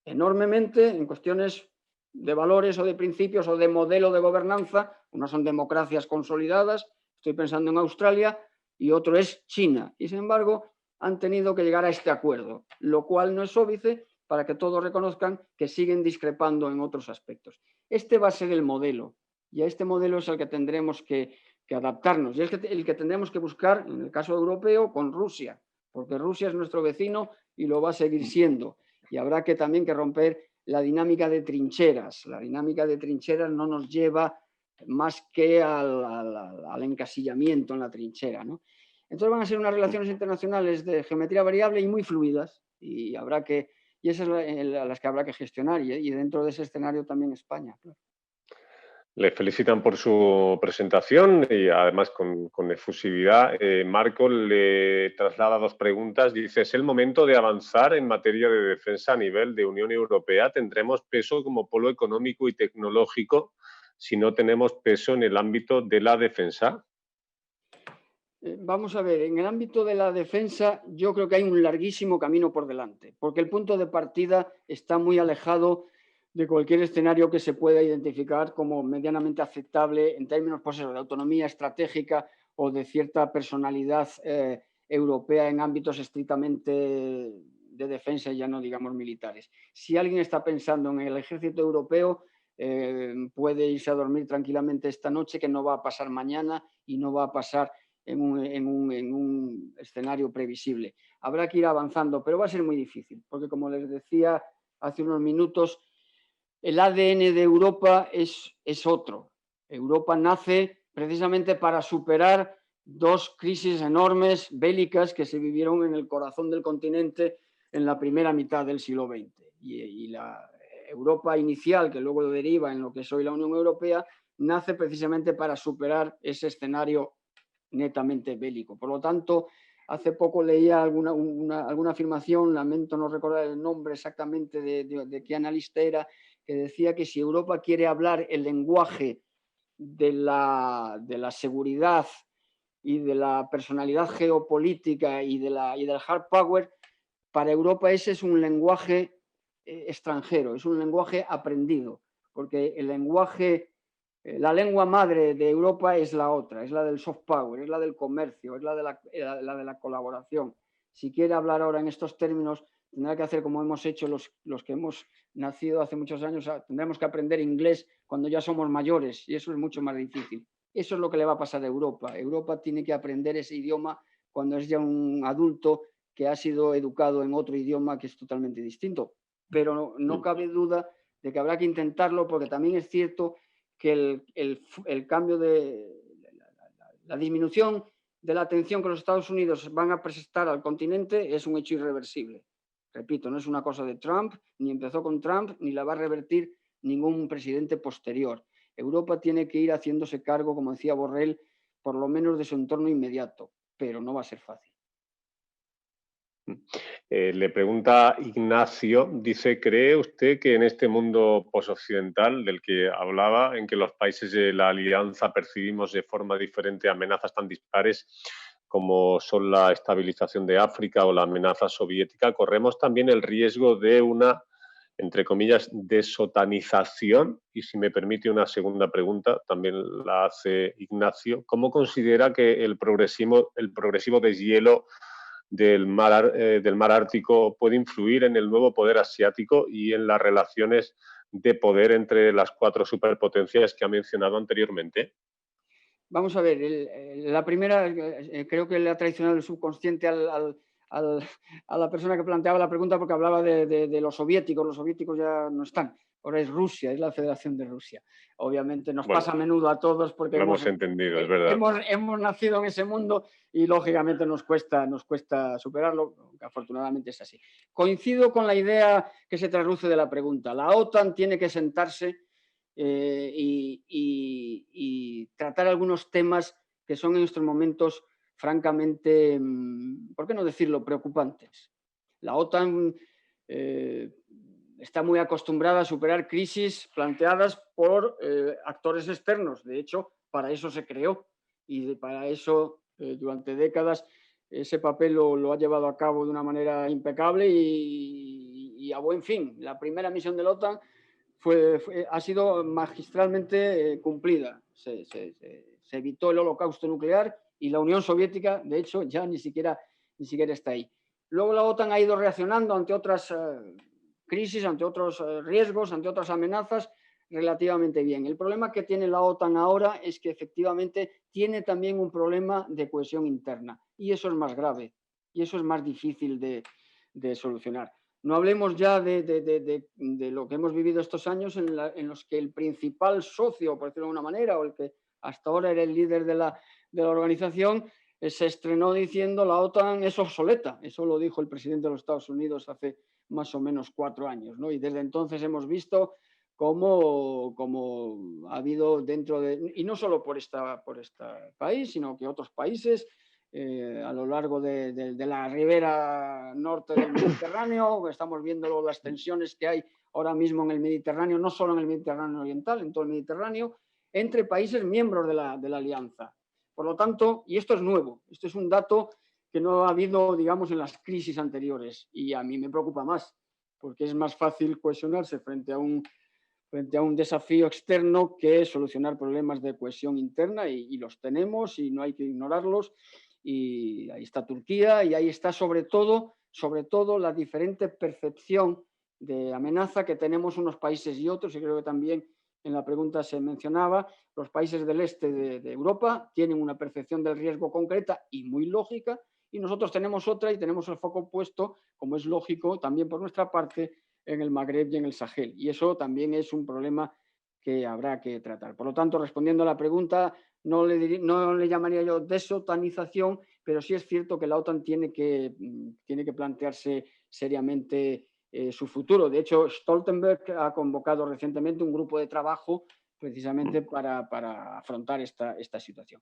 S2: enormemente en cuestiones de valores o de principios o de modelo de gobernanza. Unos son democracias consolidadas, estoy pensando en Australia, y otro es China. Y sin embargo, han tenido que llegar a este acuerdo, lo cual no es óbice para que todos reconozcan que siguen discrepando en otros aspectos. Este va a ser el modelo, y a este modelo es al que tendremos que adaptarnos, y es el que tendremos que buscar, en el caso europeo, con Rusia, porque Rusia es nuestro vecino y lo va a seguir siendo, y habrá que también que romper la dinámica de trincheras. La dinámica de trincheras no nos lleva más que al encasillamiento en la trinchera, ¿no? Entonces van a ser unas relaciones internacionales de geometría variable y muy fluidas, y esas es las que habrá que gestionar, y dentro de ese escenario también España, claro.
S1: Le felicitan por su presentación y además con efusividad. Marco le traslada dos preguntas. Dice, ¿es el momento de avanzar en materia de defensa a nivel de Unión Europea? ¿Tendremos peso como polo económico y tecnológico si no tenemos peso en el ámbito de la defensa?
S2: Vamos a ver, en el ámbito de la defensa yo creo que hay un larguísimo camino por delante, porque el punto de partida está muy alejado de cualquier escenario que se pueda identificar como medianamente aceptable en términos, pues, de autonomía estratégica o de cierta personalidad europea en ámbitos estrictamente de defensa, ya no digamos militares. Si alguien está pensando en el ejército europeo, puede irse a dormir tranquilamente esta noche, que no va a pasar mañana y no va a pasar en un escenario previsible. Habrá que ir avanzando, pero va a ser muy difícil, porque, como les decía hace unos minutos, el ADN de Europa es otro. Europa nace precisamente para superar dos crisis enormes bélicas que se vivieron en el corazón del continente en la primera mitad del siglo XX. Y la Europa inicial, que luego deriva en lo que es hoy la Unión Europea, nace precisamente para superar ese escenario netamente bélico. Por lo tanto, hace poco leía alguna afirmación, lamento no recordar el nombre exactamente de qué analista era, que decía que si Europa quiere hablar el lenguaje de la seguridad y de la personalidad geopolítica y del hard power, para Europa ese es un lenguaje extranjero, es un lenguaje aprendido, porque el lenguaje, la lengua madre de Europa es la otra, es la del soft power, es la del comercio, es la de la colaboración. Si quiere hablar ahora en estos términos, tendrá que hacer como hemos hecho los que hemos nacido hace muchos años, tendremos que aprender inglés cuando ya somos mayores y eso es mucho más difícil. Eso es lo que le va a pasar a Europa. Europa tiene que aprender ese idioma cuando es ya un adulto que ha sido educado en otro idioma que es totalmente distinto. Pero no cabe duda de que habrá que intentarlo porque también es cierto que el cambio de la disminución de la atención que los Estados Unidos van a prestar al continente es un hecho irreversible. Repito, no es una cosa de Trump, ni empezó con Trump, ni la va a revertir ningún presidente posterior. Europa tiene que ir haciéndose cargo, como decía Borrell, por lo menos de su entorno inmediato, pero no va a ser fácil.
S1: Le pregunta Ignacio, dice, ¿cree usted que en este mundo posoccidental del que hablaba, en que los países de la alianza percibimos de forma diferente amenazas tan dispares como son la estabilización de África o la amenaza soviética, corremos también el riesgo de una, entre comillas, desotanización? Y si me permite una segunda pregunta, también la hace Ignacio, ¿cómo considera que el progresivo deshielo del mar Ártico puede influir en el nuevo poder asiático y en las relaciones de poder entre las cuatro superpotencias que ha mencionado anteriormente?
S2: Vamos a ver, la primera, creo que le ha traicionado el subconsciente a la persona que planteaba la pregunta porque hablaba de los soviéticos ya no están, ahora es Rusia, es la Federación de Rusia. Obviamente nos pasa a menudo a todos porque
S1: lo hemos entendido, es verdad.
S2: Hemos nacido en ese mundo y lógicamente nos cuesta superarlo, aunque afortunadamente es así. Coincido con la idea que se trasluce de la pregunta. La OTAN tiene que sentarse y tratar algunos temas que son en estos momentos francamente, ¿por qué no decirlo?, preocupantes. La OTAN está muy acostumbrada a superar crisis planteadas por actores externos. De hecho, para eso se creó y para eso durante décadas ese papel lo ha llevado a cabo de una manera impecable y a buen fin. La primera misión de la OTAN ha sido magistralmente cumplida. Se evitó el holocausto nuclear y la Unión Soviética, de hecho, ya ni siquiera está ahí. Luego la OTAN ha ido reaccionando ante otras crisis, ante otros riesgos, ante otras amenazas relativamente bien. El problema que tiene la OTAN ahora es que efectivamente tiene también un problema de cohesión interna y eso es más grave y eso es más difícil de solucionar. No hablemos ya de lo que hemos vivido estos años en los que el principal socio, por decirlo de alguna manera, o el que hasta ahora era el líder de la organización, se estrenó diciendo la OTAN es obsoleta. Eso lo dijo el presidente de los Estados Unidos hace más o menos 4 años, ¿no? Y desde entonces hemos visto cómo ha habido dentro de, y no solo por este país, sino que otros países, a lo largo de la ribera norte del Mediterráneo, estamos viendo las tensiones que hay ahora mismo en el Mediterráneo, no solo en el Mediterráneo oriental, en todo el Mediterráneo, entre países miembros de la alianza. Por lo tanto, y esto es nuevo, esto es un dato que no ha habido, digamos, en las crisis anteriores y a mí me preocupa más, porque es más fácil cohesionarse frente a un desafío externo que solucionar problemas de cohesión interna y los tenemos y no hay que ignorarlos. Y ahí está Turquía y ahí está sobre todo la diferente percepción de amenaza que tenemos unos países y otros, y creo que también en la pregunta se mencionaba, los países del este de Europa tienen una percepción del riesgo concreta y muy lógica, y nosotros tenemos otra y tenemos el foco puesto, como es lógico, también por nuestra parte, en el Magreb y en el Sahel. Y eso también es un problema que habrá que tratar. Por lo tanto, respondiendo a la pregunta, no le llamaría yo desotanización, pero sí es cierto que la OTAN tiene que plantearse seriamente su futuro. De hecho, Stoltenberg ha convocado recientemente un grupo de trabajo precisamente para afrontar esta situación.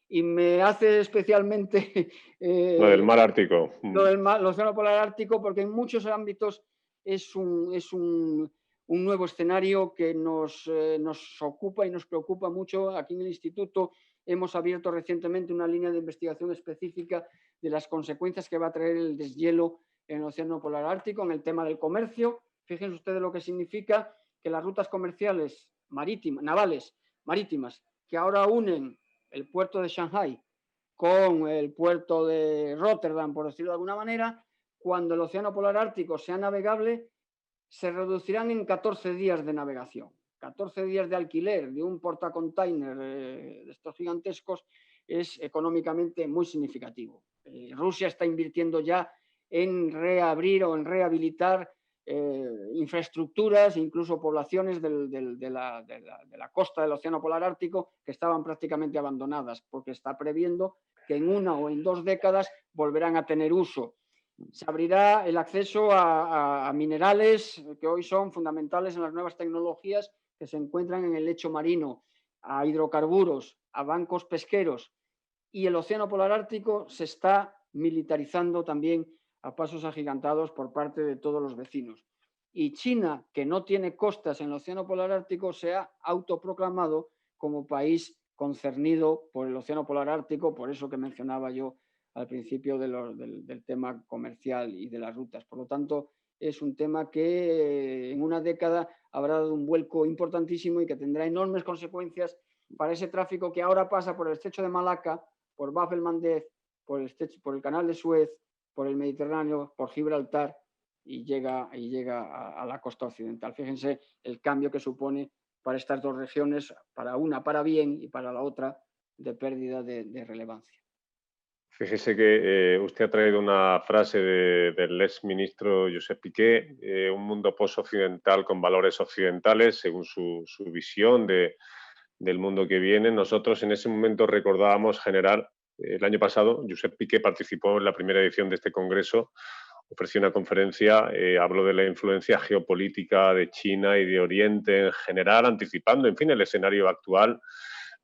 S2: Y me hace especialmente
S1: Lo del mar Ártico.
S2: el océano polar ártico, porque en muchos ámbitos es un nuevo escenario que nos ocupa y nos preocupa mucho. Aquí en el Instituto hemos abierto recientemente una línea de investigación específica de las consecuencias que va a traer el deshielo en el océano polar ártico, en el tema del comercio. Fíjense ustedes lo que significa que las rutas comerciales navales, marítimas, que ahora unen el puerto de Shanghái con el puerto de Rotterdam, por decirlo de alguna manera, cuando el océano polar ártico sea navegable, se reducirán en 14 días de navegación. 14 días de alquiler de un portacontainer de estos gigantescos es económicamente muy significativo. Rusia está invirtiendo ya en reabrir o en rehabilitar infraestructuras, incluso poblaciones de la costa del océano polar ártico que estaban prácticamente abandonadas, porque está previendo que en 1 o en 2 décadas volverán a tener uso. Se abrirá el acceso a minerales que hoy son fundamentales en las nuevas tecnologías que se encuentran en el lecho marino, a hidrocarburos, a bancos pesqueros, y el océano polar ártico se está militarizando también a pasos agigantados por parte de todos los vecinos. Y China, que no tiene costas en el océano polar ártico, se ha autoproclamado como país concernido por el océano polar ártico, por eso que mencionaba yo al principio del tema comercial y de las rutas. Por lo tanto, es un tema que en una década habrá dado un vuelco importantísimo y que tendrá enormes consecuencias para ese tráfico que ahora pasa por el estrecho de Malaca, por Bab el Mandeb, por el canal de Suez, por el Mediterráneo, por Gibraltar y llega a la costa occidental. Fíjense el cambio que supone para estas dos regiones, para una para bien y para la otra de pérdida de relevancia.
S1: Fíjese que usted ha traído una frase del ex ministro Josep Piqué, un mundo post-occidental con valores occidentales, según su visión del mundo que viene. Nosotros en ese momento recordábamos generar, el año pasado, Josep Piqué participó en la primera edición de este congreso, ofreció una conferencia, habló de la influencia geopolítica de China y de Oriente en general, anticipando, en fin, el escenario actual.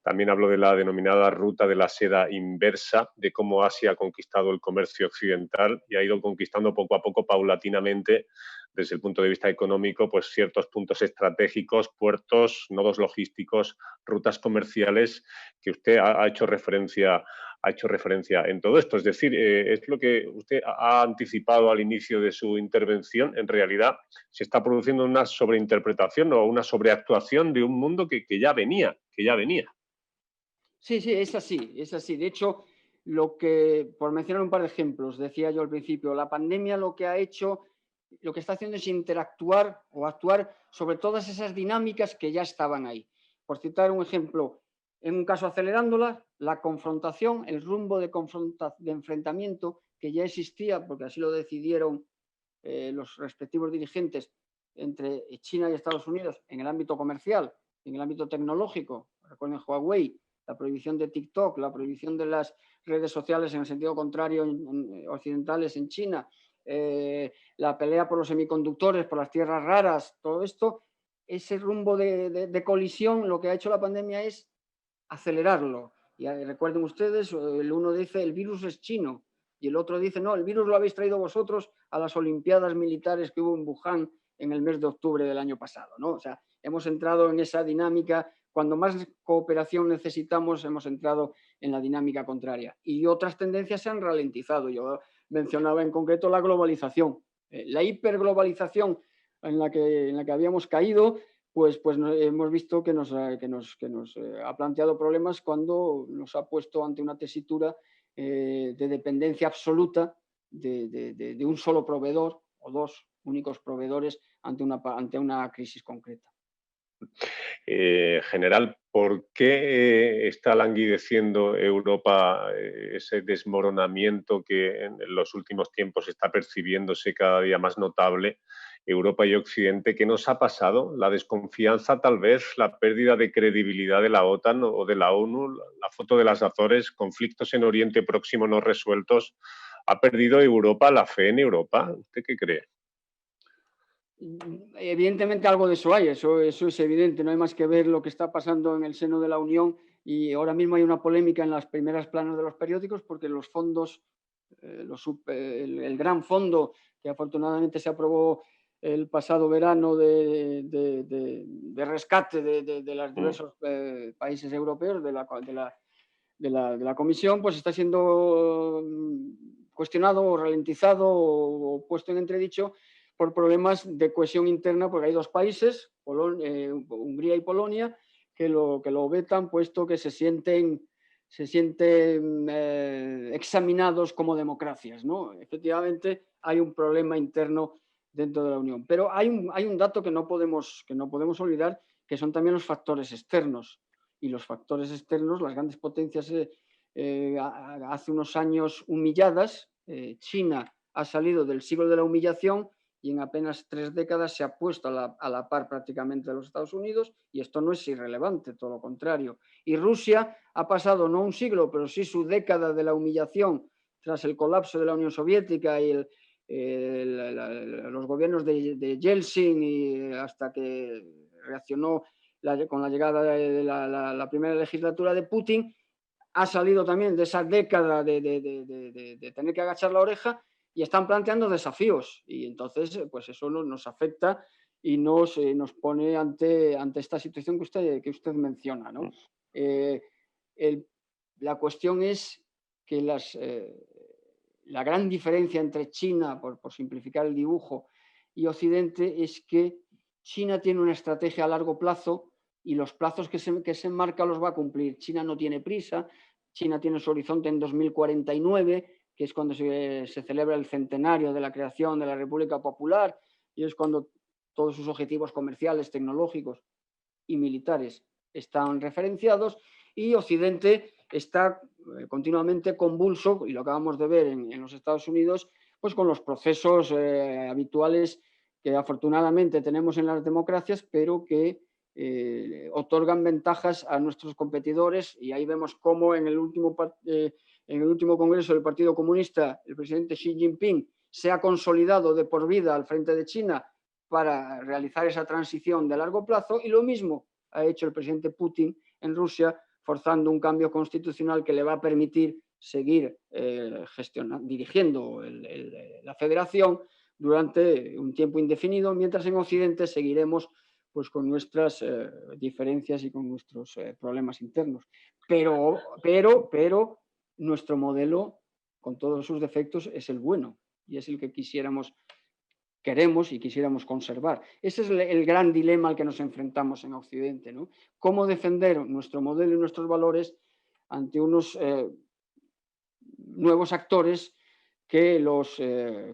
S1: También habló de la denominada ruta de la seda inversa, de cómo Asia ha conquistado el comercio occidental y ha ido conquistando poco a poco, paulatinamente, desde el punto de vista económico, pues ciertos puntos estratégicos, puertos, nodos logísticos, rutas comerciales, que usted ha hecho referencia en todo esto. Es decir, es lo que usted ha anticipado al inicio de su intervención. En realidad, se está produciendo una sobreinterpretación o una sobreactuación de un mundo que ya venía.
S2: Sí, es así. De hecho, por mencionar un par de ejemplos, decía yo al principio, la pandemia lo que está haciendo es interactuar o actuar sobre todas esas dinámicas que ya estaban ahí. Por citar un ejemplo, en un caso acelerándola, la confrontación, el rumbo de enfrentamiento que ya existía, porque así lo decidieron los respectivos dirigentes entre China y Estados Unidos en el ámbito comercial, en el ámbito tecnológico, recuerden Huawei, la prohibición de TikTok, la prohibición de las redes sociales en el sentido contrario occidentales en China, la pelea por los semiconductores, por las tierras raras, todo esto, ese rumbo de colisión, lo que ha hecho la pandemia es acelerarlo. Y recuerden ustedes, el uno dice el virus es chino y el otro dice no, el virus lo habéis traído vosotros a las Olimpiadas Militares que hubo en Wuhan en el mes de octubre del año pasado, ¿no? O sea, hemos entrado en esa dinámica. Cuando más cooperación necesitamos, hemos entrado en la dinámica contraria. Y otras tendencias se han ralentizado. Yo mencionaba en concreto la globalización. La hiperglobalización en la que habíamos caído, pues hemos visto que nos ha planteado problemas cuando nos ha puesto ante una tesitura de dependencia absoluta de un solo proveedor o dos únicos proveedores ante una crisis concreta.
S1: General, ¿por qué está languideciendo Europa ese desmoronamiento que en los últimos tiempos está percibiéndose cada día más notable? Europa y Occidente, ¿qué nos ha pasado? La desconfianza, tal vez, la pérdida de credibilidad de la OTAN o de la ONU, la foto de las Azores, conflictos en Oriente Próximo no resueltos. ¿Ha perdido Europa la fe en Europa? ¿Usted qué cree?
S2: Evidentemente algo de eso hay, eso es evidente, no hay más que ver lo que está pasando en el seno de la Unión y ahora mismo hay una polémica en las primeras planas de los periódicos porque los fondos, el gran fondo que afortunadamente se aprobó el pasado verano de rescate de los diversos países europeos, de la Comisión, pues está siendo cuestionado o ralentizado o puesto en entredicho por problemas de cohesión interna, porque hay dos países, Hungría y Polonia, que lo vetan, puesto que se sienten examinados como democracias, ¿no? Efectivamente, hay un problema interno dentro de la Unión. Pero hay un dato que no podemos olvidar, que son también los factores externos. Y los factores externos, las grandes potencias hace unos años humilladas, China ha salido del siglo de la humillación y en apenas 3 décadas se ha puesto a la par prácticamente de los Estados Unidos, y esto no es irrelevante, todo lo contrario. Y Rusia ha pasado no un siglo, pero sí su década de la humillación tras el colapso de la Unión Soviética y los gobiernos de Yeltsin, y hasta que reaccionó con la llegada de la primera legislatura de Putin, ha salido también de esa década de tener que agachar la oreja y están planteando desafíos. Y entonces, pues eso nos afecta y nos pone ante esta situación que usted menciona, ¿no? La cuestión es que la gran diferencia entre China, por simplificar el dibujo, y Occidente es que China tiene una estrategia a largo plazo y los plazos que se marca los va a cumplir. China no tiene prisa, China tiene su horizonte en 2049, que es cuando se celebra el centenario de la creación de la República Popular, y es cuando todos sus objetivos comerciales, tecnológicos y militares están referenciados, y Occidente está continuamente convulso, y lo acabamos de ver en los Estados Unidos, pues con los procesos habituales que afortunadamente tenemos en las democracias, pero que otorgan ventajas a nuestros competidores, y ahí vemos cómo en el último congreso del Partido Comunista el presidente Xi Jinping se ha consolidado de por vida al frente de China para realizar esa transición de largo plazo, y lo mismo ha hecho el presidente Putin en Rusia, forzando un cambio constitucional que le va a permitir seguir dirigiendo la federación durante un tiempo indefinido, mientras en Occidente seguiremos pues con nuestras diferencias y con nuestros problemas internos. Pero nuestro modelo, con todos sus defectos, es el bueno y es el que queremos y quisiéramos conservar. Ese es el gran dilema al que nos enfrentamos en Occidente, ¿no? Cómo defender nuestro modelo y nuestros valores ante unos nuevos actores que los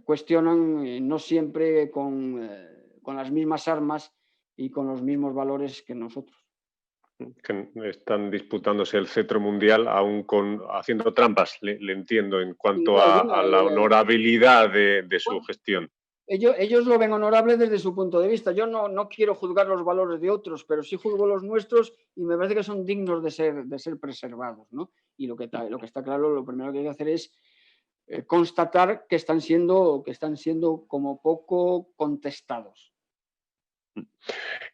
S2: cuestionan no siempre con las mismas armas y con los mismos valores que nosotros.
S1: Que están disputándose el cetro mundial aún haciendo trampas, le entiendo, en cuanto a la honorabilidad de su gestión.
S2: Ellos lo ven honorable desde su punto de vista. Yo no quiero juzgar los valores de otros, pero sí juzgo los nuestros y me parece que son dignos de ser preservados, ¿no? Y lo que está claro, lo primero que hay que hacer es constatar que están siendo como poco contestados.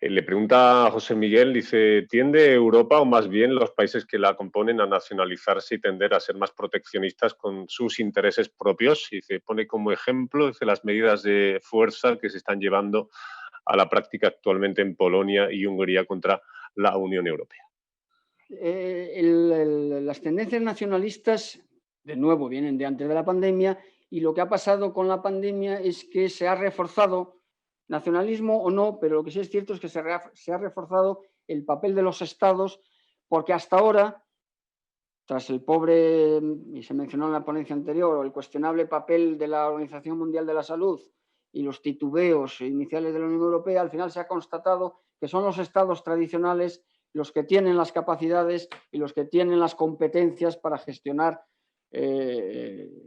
S1: Le pregunta a José Miguel, dice, ¿tiende Europa o más bien los países que la componen a nacionalizarse y tender a ser más proteccionistas con sus intereses propios? Y se pone como ejemplo las medidas de fuerza que se están llevando a la práctica actualmente en Polonia y Hungría contra la Unión Europea.
S2: Las tendencias nacionalistas, de nuevo, vienen de antes de la pandemia, y lo que ha pasado con la pandemia es que se ha reforzado, nacionalismo o no, pero lo que sí es cierto es que se ha reforzado el papel de los estados, porque hasta ahora, tras el pobre, y se mencionó en la ponencia anterior, el cuestionable papel de la Organización Mundial de la Salud y los titubeos iniciales de la Unión Europea, al final se ha constatado que son los estados tradicionales los que tienen las capacidades y los que tienen las competencias para gestionar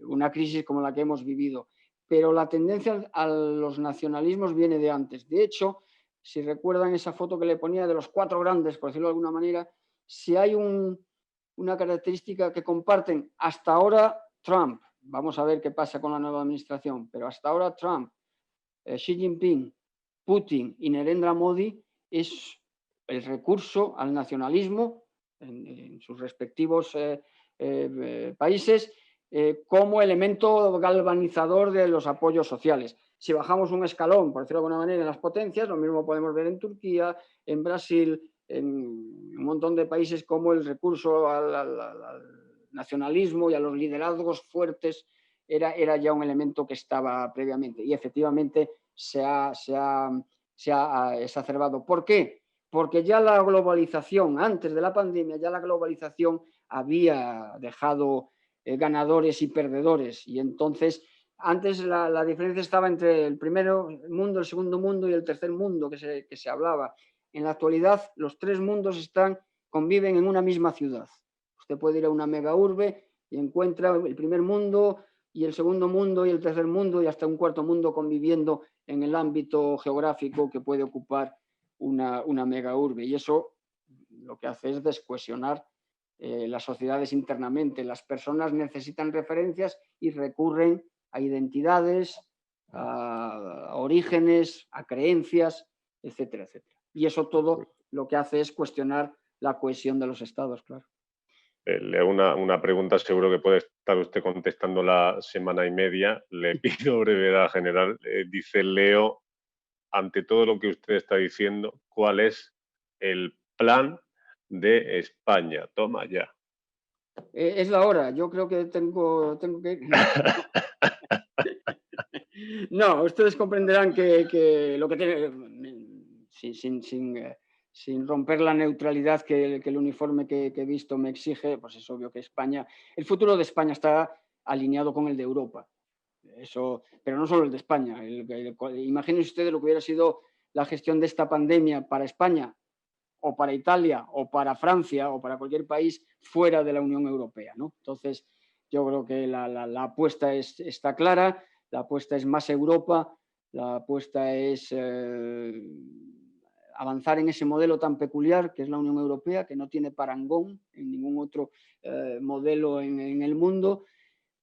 S2: una crisis como la que hemos vivido. Pero la tendencia a los nacionalismos viene de antes. De hecho, si recuerdan esa foto que le ponía de los 4 grandes, por decirlo de alguna manera, si hay una característica que comparten hasta ahora Trump, vamos a ver qué pasa con la nueva administración, pero hasta ahora Trump, Xi Jinping, Putin y Narendra Modi es el recurso al nacionalismo en sus respectivos países como elemento galvanizador de los apoyos sociales. Si bajamos un escalón, por decirlo de alguna manera, en las potencias, lo mismo podemos ver en Turquía, en Brasil, en un montón de países como el recurso al nacionalismo y a los liderazgos fuertes era ya un elemento que estaba previamente y efectivamente se ha exacerbado. ¿Por qué? Porque ya la globalización, antes de la pandemia, ya la globalización había dejado ganadores y perdedores y entonces antes la diferencia estaba entre el primer mundo, el segundo mundo y el tercer mundo que se hablaba. En la actualidad los 3 mundos conviven en una misma ciudad. Usted puede ir a una mega urbe y encuentra el primer mundo y el segundo mundo y el tercer mundo y hasta un cuarto mundo conviviendo en el ámbito geográfico que puede ocupar una mega urbe. Y eso lo que hace es descohesionar las sociedades internamente. Las personas necesitan referencias y recurren a identidades, a orígenes, a creencias, etcétera, etcétera. Y eso todo lo que hace es cuestionar la cohesión de los estados, claro.
S1: Leo una pregunta, seguro que puede estar usted contestando la semana y media. Le pido brevedad general. Dice Leo, ante todo lo que usted está diciendo, ¿cuál es el plan de España? Toma ya.
S2: Es la hora. Yo creo que tengo que... No, ustedes comprenderán que lo que tiene... Sin romper la neutralidad que el uniforme que he visto me exige, pues es obvio que España, el futuro de España está alineado con el de Europa. Eso, pero no solo el de España. Imagínense ustedes lo que hubiera sido la gestión de esta pandemia para España o para Italia o para Francia o para cualquier país fuera de la Unión Europea, ¿no? Entonces, yo creo que la apuesta está clara, la apuesta es más Europa, la apuesta es avanzar en ese modelo tan peculiar que es la Unión Europea, que no tiene parangón en ningún otro modelo en el mundo,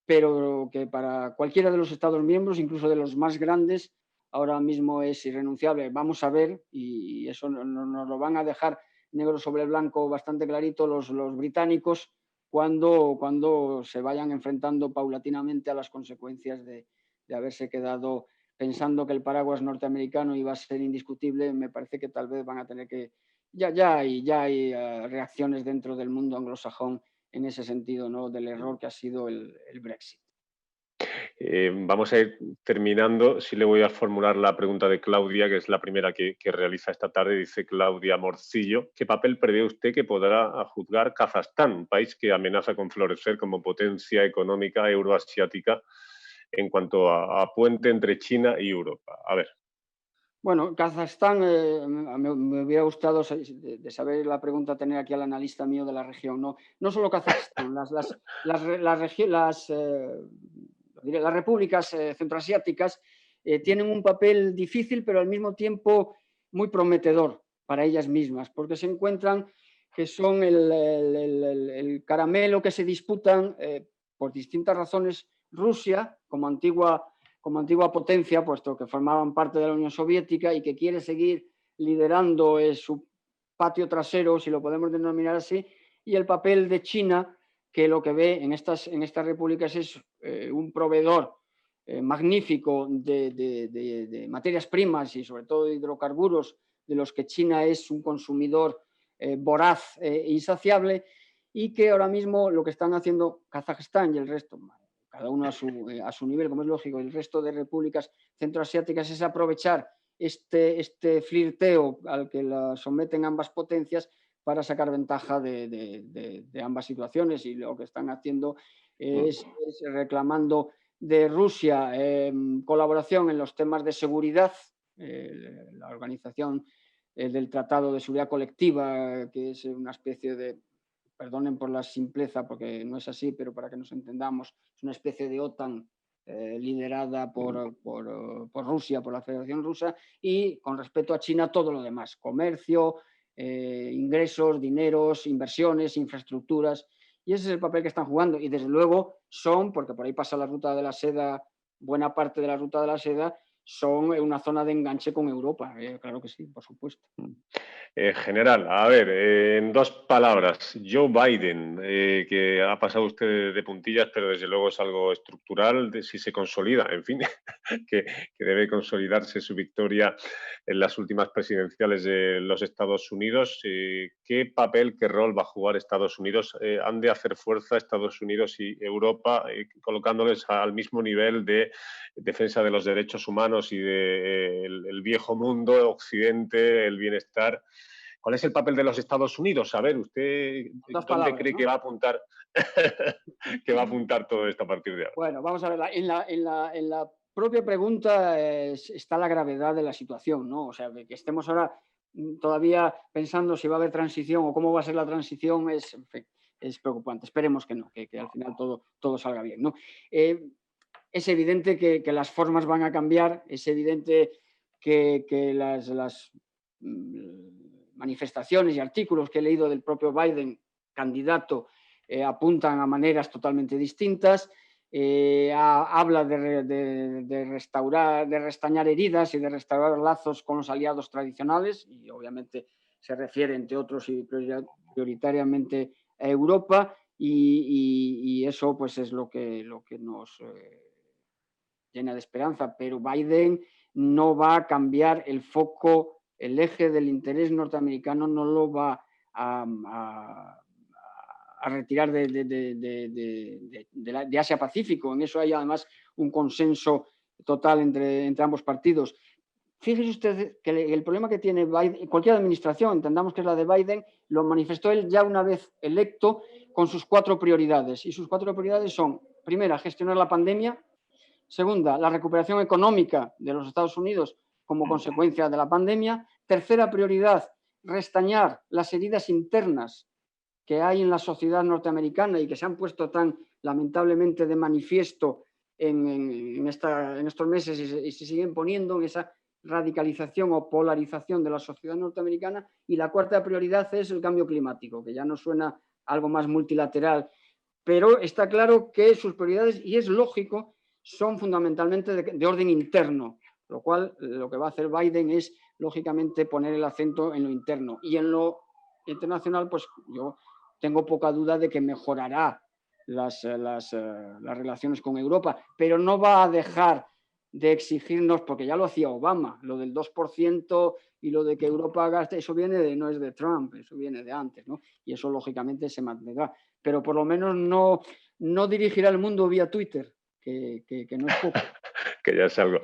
S2: pero que para cualquiera de los Estados miembros, incluso de los más grandes, ahora mismo es irrenunciable. Vamos a ver, y eso nos lo van a dejar negro sobre blanco bastante clarito los británicos cuando se vayan enfrentando paulatinamente a las consecuencias de haberse quedado pensando que el paraguas norteamericano iba a ser indiscutible. Me parece que tal vez van a tener que... Ya hay reacciones dentro del mundo anglosajón en ese sentido, ¿no? Del error que ha sido el Brexit.
S1: Vamos a ir terminando. Sí le voy a formular la pregunta de Claudia, que es la primera que realiza esta tarde. Dice Claudia Morcillo, ¿qué papel prevé usted que podrá juzgar Kazajstán, un país que amenaza con florecer como potencia económica euroasiática en cuanto a puente entre China y Europa? A ver.
S2: Bueno, Kazajstán, me hubiera gustado de saber la pregunta, tener aquí al analista mío de la región. No solo Kazajstán, las repúblicas centroasiáticas tienen un papel difícil, pero al mismo tiempo muy prometedor para ellas mismas, porque se encuentran que son el caramelo que se disputan por distintas razones. Rusia, como antigua potencia, puesto que formaban parte de la Unión Soviética y que quiere seguir liderando su patio trasero, si lo podemos denominar así, y el papel de China, que lo que ve en estas repúblicas es un proveedor magnífico de materias primas y sobre todo de hidrocarburos, de los que China es un consumidor voraz e insaciable, y que ahora mismo lo que están haciendo Kazajstán y el resto, cada uno a su nivel, como es lógico, el resto de repúblicas centroasiáticas, es aprovechar este flirteo al que la someten ambas potencias para sacar ventaja de ambas situaciones, y lo que están haciendo es reclamando de Rusia colaboración en los temas de seguridad. La Organización del Tratado de Seguridad Colectiva, que es una especie de, perdonen por la simpleza, porque no es así, pero para que nos entendamos, es una especie de OTAN liderada por Rusia, por la Federación Rusa, y con respecto a China todo lo demás, comercio, ingresos, dineros, inversiones, infraestructuras, y ese es el papel que están jugando. Y desde luego son, porque por ahí pasa la ruta de la seda, buena parte de la ruta de la seda, son una zona de enganche con Europa, claro que sí, por supuesto.
S1: General, a ver, en dos palabras, Joe Biden, que ha pasado usted de puntillas, pero desde luego es algo estructural, de si se consolida, en fin, que debe consolidarse su victoria en las últimas presidenciales de los Estados Unidos. ¿Qué papel, qué rol va a jugar Estados Unidos? ¿Han de hacer fuerza Estados Unidos y Europa, colocándoles al mismo nivel de defensa de los derechos humanos y del viejo mundo, Occidente, el bienestar? ¿Cuál es el papel de los Estados Unidos? A ver, ¿usted dónde cree, ¿no?, que va a apuntar que va a apuntar todo esto a partir de ahora?
S2: Bueno, vamos a ver, en la propia pregunta está la gravedad de la situación, ¿no? O sea, que estemos ahora todavía pensando si va a haber transición o cómo va a ser la transición es preocupante. Esperemos que no, que al final todo salga bien, ¿no? Es evidente que las formas van a cambiar, es evidente que las manifestaciones y artículos que he leído del propio Biden, candidato, apuntan a maneras totalmente distintas. Habla de restaurar, de restañar heridas y de restaurar lazos con los aliados tradicionales, y obviamente se refiere, entre otros, y prioritariamente a Europa, y eso pues es lo que nos llena de esperanza. Pero Biden no va a cambiar el foco, el eje del interés norteamericano no lo va a retirar de Asia-Pacífico. En eso hay además un consenso total entre ambos partidos. Fíjese usted que el problema que tiene Biden, cualquier administración, entendamos que es la de Biden, lo manifestó él ya una vez electo con sus 4 prioridades. Y sus 4 prioridades son: primera, gestionar la pandemia; segunda, la recuperación económica de los Estados Unidos como consecuencia de la pandemia; tercera prioridad, restañar las heridas internas que hay en la sociedad norteamericana y que se han puesto tan lamentablemente de manifiesto en estos meses y se siguen poniendo, en esa radicalización o polarización de la sociedad norteamericana; y la cuarta prioridad es el cambio climático, que ya no suena algo más multilateral, pero está claro que sus prioridades, y es lógico, son fundamentalmente de orden interno, lo cual lo que va a hacer Biden es, lógicamente, poner el acento en lo interno. Y en lo internacional, pues yo tengo poca duda de que mejorará las relaciones con Europa, pero no va a dejar de exigirnos, porque ya lo hacía Obama, lo del 2% y lo de que Europa gaste, eso no es de Trump, eso viene de antes, ¿no? Y eso lógicamente se mantendrá, pero por lo menos no dirigirá el mundo vía Twitter, que no es poco.
S1: Que ya es algo.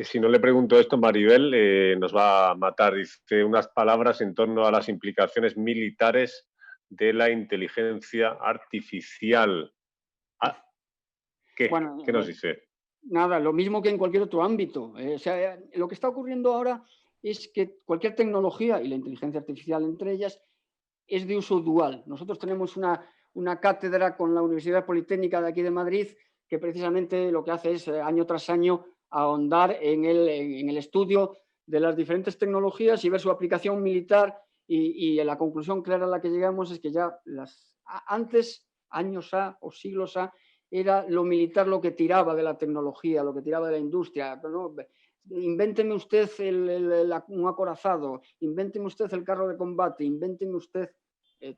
S1: Si no le pregunto esto, Maribel nos va a matar. Dice unas palabras en torno a las implicaciones militares de la inteligencia artificial. ¿Qué nos dice?
S2: Nada, lo mismo que en cualquier otro ámbito. O sea, lo que está ocurriendo ahora es que cualquier tecnología, y la inteligencia artificial entre ellas, es de uso dual. Nosotros tenemos una cátedra con la Universidad Politécnica de aquí de Madrid que precisamente lo que hace es, año tras año, ahondar en el estudio de las diferentes tecnologías y ver su aplicación militar, y la conclusión clara a la que llegamos es que ya antes, años A o siglos A, era lo militar lo que tiraba de la tecnología, lo que tiraba de la industria, ¿no? Invénteme usted un acorazado, invénteme usted el carro de combate, invénteme usted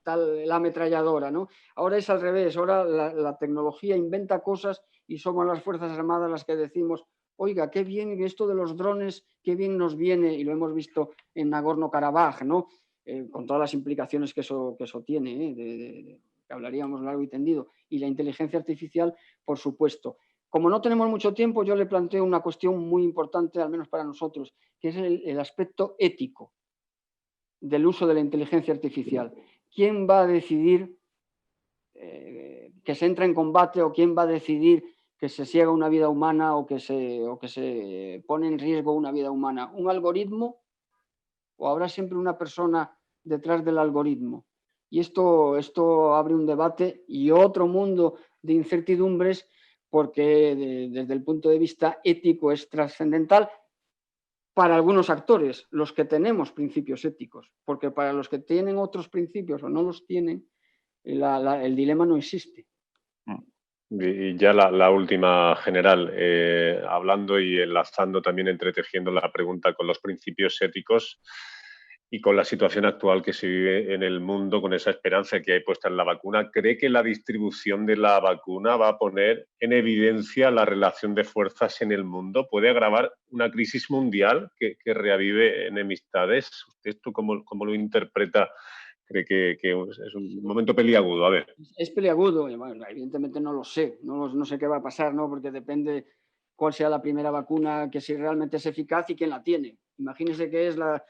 S2: la ametralladora, ¿no? Ahora es al revés, ahora la tecnología inventa cosas y somos las Fuerzas Armadas las que decimos: oiga, qué bien esto de los drones, qué bien nos viene, y lo hemos visto en Nagorno-Karabaj, ¿no? Con todas las implicaciones que eso tiene, que hablaríamos largo y tendido. Y la inteligencia artificial, por supuesto. Como no tenemos mucho tiempo, yo le planteo una cuestión muy importante, al menos para nosotros, que es el aspecto ético del uso de la inteligencia artificial. ¿Quién va a decidir que se entra en combate, o quién va a decidir que se ciega una vida humana o que se pone en riesgo una vida humana? ¿Un algoritmo o habrá siempre una persona detrás del algoritmo? Y esto abre un debate y otro mundo de incertidumbres, porque desde el punto de vista ético es trascendental para algunos actores, los que tenemos principios éticos, porque para los que tienen otros principios o no los tienen, el dilema no existe.
S1: Y ya la última, general, hablando y enlazando también, entretejiendo la pregunta con los principios éticos y con la situación actual que se vive en el mundo, con esa esperanza que hay puesta en la vacuna, ¿cree que la distribución de la vacuna va a poner en evidencia la relación de fuerzas en el mundo? ¿Puede agravar una crisis mundial que reavive enemistades? ¿Usted esto cómo lo interpreta? ¿Cree que es un momento peliagudo? A ver.
S2: Es peliagudo, y bueno, evidentemente no lo sé, no sé qué va a pasar, ¿no? Porque depende cuál sea la primera vacuna, que si realmente es eficaz y quién la tiene. Imagínese que es la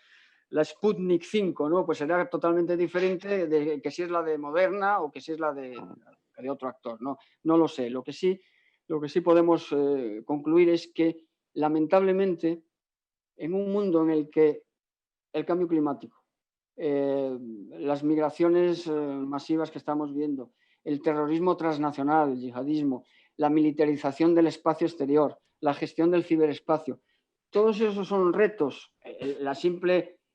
S2: Sputnik 5, ¿no? Pues será totalmente diferente de que si es la de Moderna o que si es la de otro actor, ¿no? No lo sé. Lo que sí podemos concluir es que, lamentablemente, en un mundo en el que el cambio climático, las migraciones masivas que estamos viendo, el terrorismo transnacional, el yihadismo, la militarización del espacio exterior, la gestión del ciberespacio, todos esos son retos.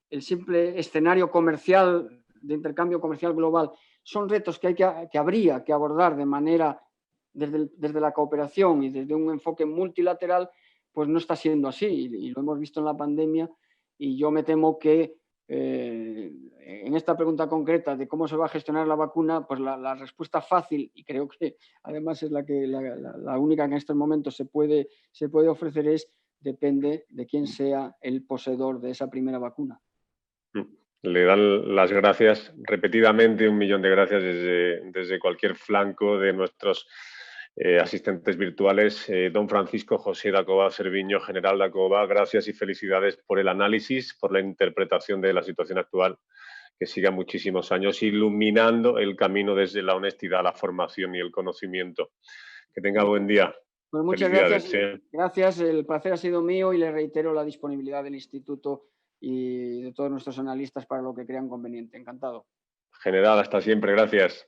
S2: El simple escenario comercial, de intercambio comercial global, son retos que habría que abordar de manera, desde la cooperación y desde un enfoque multilateral, pues no está siendo así, y lo hemos visto en la pandemia, y yo me temo que en esta pregunta concreta de cómo se va a gestionar la vacuna, pues la respuesta fácil, y creo que además es la única que en estos momentos se puede ofrecer, es: depende de quién sea el poseedor de esa primera vacuna.
S1: Le dan las gracias repetidamente, 1.000.000 de gracias desde cualquier flanco de nuestros asistentes virtuales. Don Francisco José Dacova Cerviño, general Dacova, gracias y felicidades por el análisis, por la interpretación de la situación actual, que siga muchísimos años iluminando el camino desde la honestidad, la formación y el conocimiento. Que tenga buen día.
S2: Pues muchas gracias. Gracias, el placer ha sido mío y le reitero la disponibilidad del Instituto y de todos nuestros analistas para lo que crean conveniente. Encantado.
S1: General, hasta siempre. Gracias.